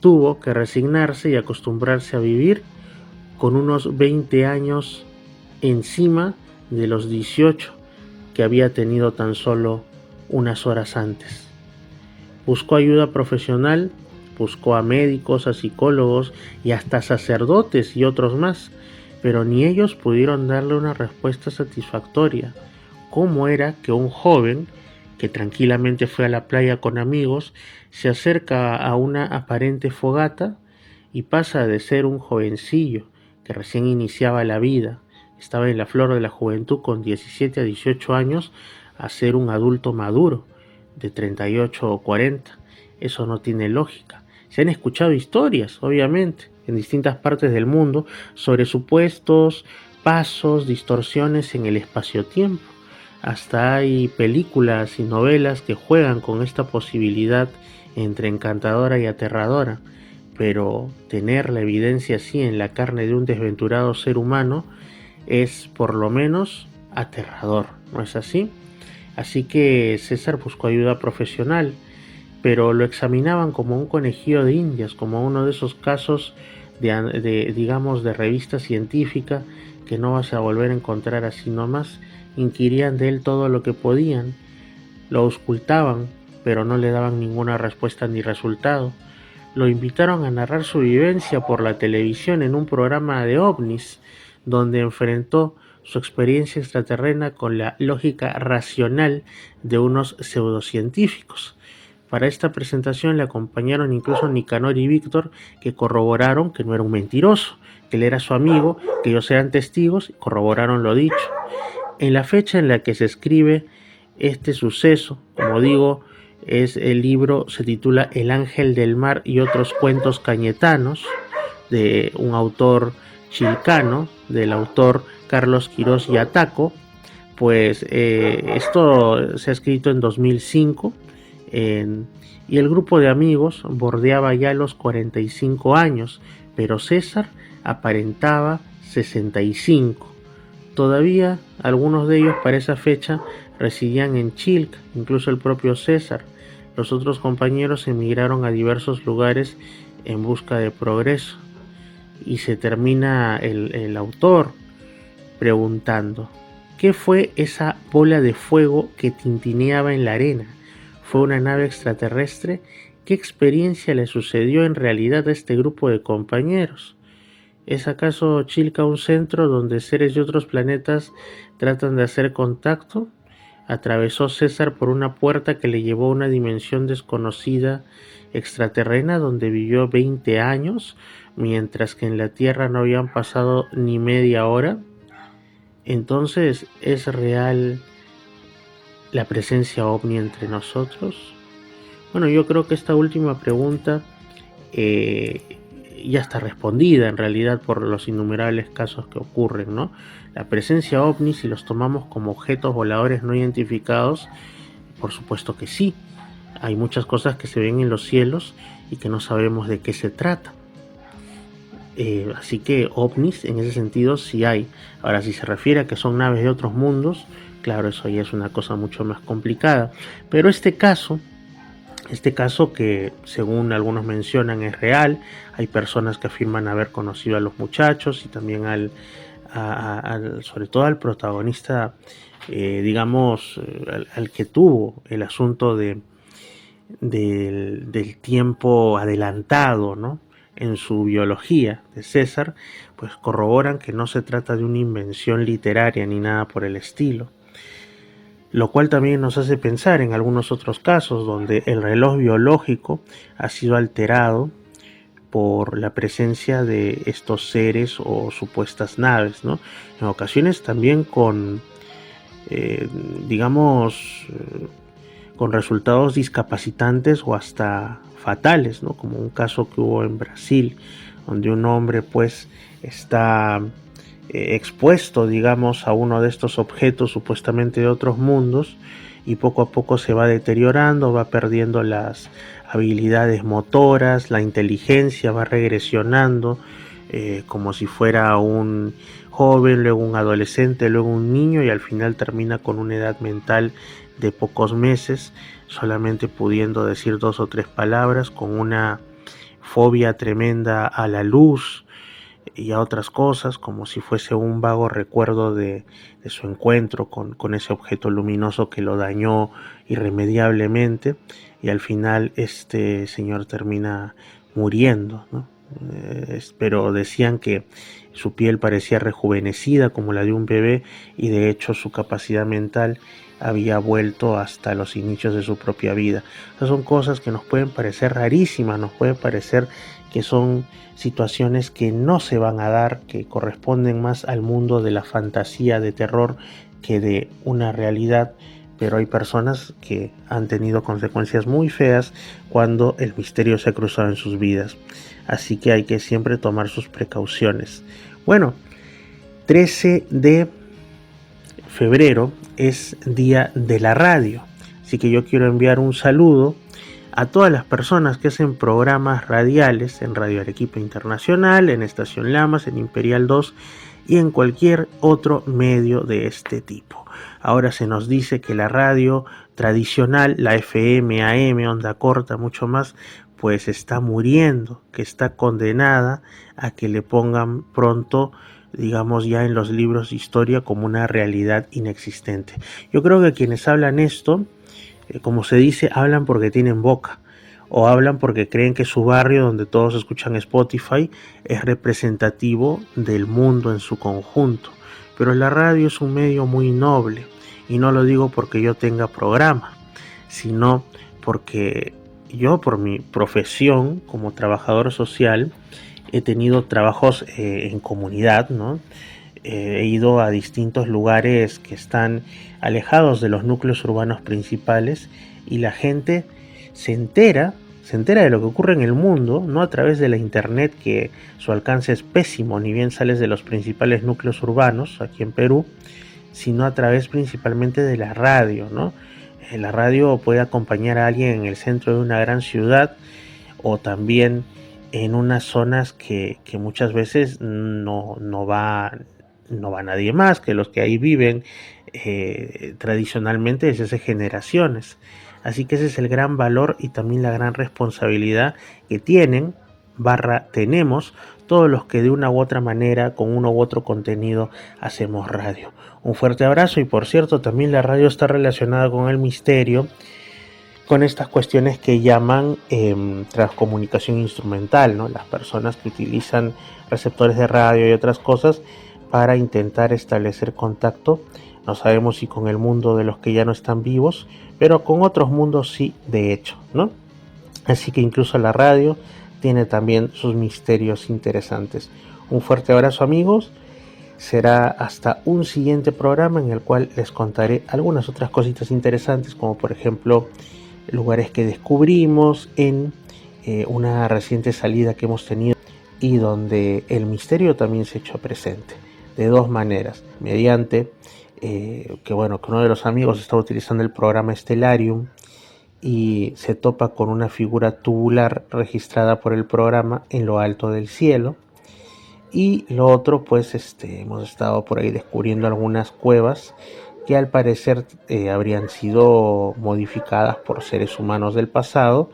Tuvo que resignarse y acostumbrarse a vivir con unos 20 años encima de los 18 que había tenido tan solo unas horas antes. Buscó ayuda profesional, buscó a médicos, a psicólogos y hasta sacerdotes y otros más, pero ni ellos pudieron darle una respuesta satisfactoria. ¿Cómo era que un joven que tranquilamente fue a la playa con amigos se acerca a una aparente fogata y pasa de ser un jovencillo que recién iniciaba la vida, estaba en la flor de la juventud con 17 a 18 años, a ser un adulto maduro de 38 o 40? Eso no tiene lógica. Se han escuchado historias, obviamente, en distintas partes del mundo sobre supuestos pasos, distorsiones en el espacio-tiempo. Hasta hay películas y novelas que juegan con esta posibilidad entre encantadora y aterradora, pero tener la evidencia así en la carne de un desventurado ser humano es por lo menos aterrador, ¿no es así? Así que César buscó ayuda profesional, pero lo examinaban como un conejillo de indias, como uno de esos casos de revista científica que no vas a volver a encontrar así nomás. Inquirían de él todo lo que podían, lo auscultaban, pero no le daban ninguna respuesta ni resultado. Lo invitaron a narrar su vivencia por la televisión en un programa de ovnis, donde enfrentó su experiencia extraterrena con la lógica racional de unos pseudocientíficos. Para esta presentación le acompañaron incluso Nicanor y Víctor, que corroboraron que no era un mentiroso, que él era su amigo, que ellos eran testigos y corroboraron lo dicho. En la fecha en la que se escribe este suceso, como digo, el libro se titula El Ángel del Mar y otros cuentos cañetanos, de un autor chilcano, del autor Carlos Quirós y Ataco. Pues esto se ha escrito en 2005 y el grupo de amigos bordeaba ya los 45 años, pero César aparentaba 65. Todavía algunos de ellos para esa fecha residían en Chilca, incluso el propio César. Los otros compañeros emigraron a diversos lugares en busca de progreso. Y se termina el autor preguntando: ¿qué fue esa bola de fuego que tintineaba en la arena? ¿Fue una nave extraterrestre? ¿Qué experiencia le sucedió en realidad a este grupo de compañeros? ¿Es acaso Chilca un centro donde seres de otros planetas tratan de hacer contacto? Atravesó César por una puerta que le llevó a una dimensión desconocida extraterrena donde vivió 20 años, mientras que en la Tierra no habían pasado ni media hora. Entonces, ¿es real la presencia ovni entre nosotros? Bueno, yo creo que esta última pregunta ya está respondida en realidad por los innumerables casos que ocurren, ¿no? La presencia ovni, si los tomamos como objetos voladores no identificados, por supuesto que sí. Hay muchas cosas que se ven en los cielos y que no sabemos de qué se trata. Así que ovnis en ese sentido sí hay. Ahora, si se refiere a que son naves de otros mundos, claro, eso ya es una cosa mucho más complicada. Pero este caso que según algunos mencionan es real. Hay personas que afirman haber conocido a los muchachos y también sobre todo al protagonista, al que tuvo el asunto del tiempo adelantado, ¿no?, en su biología, de César, pues corroboran que no se trata de una invención literaria ni nada por el estilo. Lo cual también nos hace pensar en algunos otros casos donde el reloj biológico ha sido alterado por la presencia de estos seres o supuestas naves, ¿no? En ocasiones también con con resultados discapacitantes o hasta fatales, ¿no? Como un caso que hubo en Brasil, donde un hombre pues está expuesto, digamos, a uno de estos objetos supuestamente de otros mundos, y poco a poco se va deteriorando, va perdiendo las habilidades motoras, la inteligencia va regresionando, como si fuera un joven, luego un adolescente, luego un niño, y al final termina con una edad mental de pocos meses, solamente pudiendo decir 2 o 3 palabras, con una fobia tremenda a la luz y a otras cosas, como si fuese un vago recuerdo de su encuentro con ese objeto luminoso que lo dañó irremediablemente, y al final este señor termina muriendo, ¿no? Pero decían que su piel parecía rejuvenecida como la de un bebé, y de hecho su capacidad mental había vuelto hasta los inicios de su propia vida. Esas son cosas que nos pueden parecer rarísimas, nos puede parecer que son situaciones que no se van a dar, que corresponden más al mundo de la fantasía de terror que de una realidad, pero hay personas que han tenido consecuencias muy feas cuando el misterio se ha cruzado en sus vidas. Así que hay que siempre tomar sus precauciones. Bueno, 13 de febrero es Día de la Radio, así que yo quiero enviar un saludo a todas las personas que hacen programas radiales en Radio Arequipa Internacional, en Estación Lamas, en Imperial 2 y en cualquier otro medio de este tipo. Ahora se nos dice que la radio tradicional, la FM, AM, onda corta, mucho más, pues está muriendo, que está condenada a que le pongan pronto, digamos, ya en los libros de historia como una realidad inexistente. Yo creo que quienes hablan esto, como se dice, hablan porque tienen boca, o hablan porque creen que su barrio, donde todos escuchan Spotify, es representativo del mundo en su conjunto. Pero la radio es un medio muy noble, y no lo digo porque yo tenga programa, sino porque yo, por mi profesión como trabajador social, he tenido trabajos en comunidad, ¿no? He ido a distintos lugares que están alejados de los núcleos urbanos principales, y la gente se entera de lo que ocurre en el mundo, no a través de la internet, que su alcance es pésimo, ni bien sales de los principales núcleos urbanos aquí en Perú, sino a través principalmente de la radio, ¿no? La radio puede acompañar a alguien en el centro de una gran ciudad, o también en unas zonas que muchas veces no va nadie más, que los que ahí viven tradicionalmente desde hace generaciones. Así que ese es el gran valor y también la gran responsabilidad que tenemos todos los que de una u otra manera, con uno u otro contenido, hacemos radio. Un fuerte abrazo, y por cierto, también la radio está relacionada con el misterio, con estas cuestiones que llaman transcomunicación instrumental, ¿no? Las personas que utilizan receptores de radio y otras cosas para intentar establecer contacto, no sabemos si con el mundo de los que ya no están vivos, pero con otros mundos sí, de hecho, ¿no? Así que incluso la radio tiene también sus misterios interesantes. Un fuerte abrazo, amigos. Será hasta un siguiente programa en el cual les contaré algunas otras cositas interesantes, como por ejemplo lugares que descubrimos en una reciente salida que hemos tenido, y donde el misterio también se echó presente de dos maneras: mediante que uno de los amigos está utilizando el programa Stellarium y se topa con una figura tubular registrada por el programa en lo alto del cielo, y lo otro, pues hemos estado por ahí descubriendo algunas cuevas que al parecer habrían sido modificadas por seres humanos del pasado,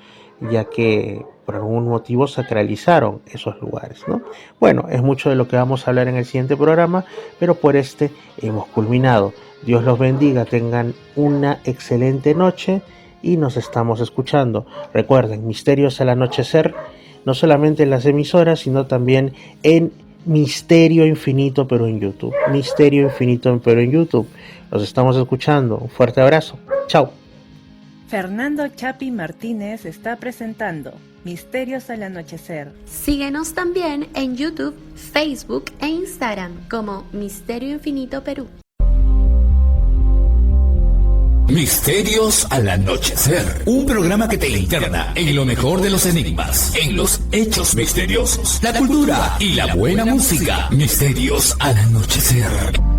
ya que por algún motivo sacralizaron esos lugares, ¿no? Bueno, es mucho de lo que vamos a hablar en el siguiente programa, pero por hemos culminado. Dios los bendiga, tengan una excelente noche y nos estamos escuchando. Recuerden, Misterios al Anochecer, no solamente en las emisoras, sino también en Misterio Infinito, pero en YouTube. Misterio Infinito, pero en YouTube. Los estamos escuchando. Un fuerte abrazo. Chao. Fernando Chapi Martínez está presentando Misterios al Anochecer. Síguenos también en YouTube, Facebook e Instagram como Misterio Infinito Perú. Misterios al anochecer. Un programa que te interna en lo mejor de los enigmas, en los hechos misteriosos, la cultura y la buena música. Misterios al anochecer.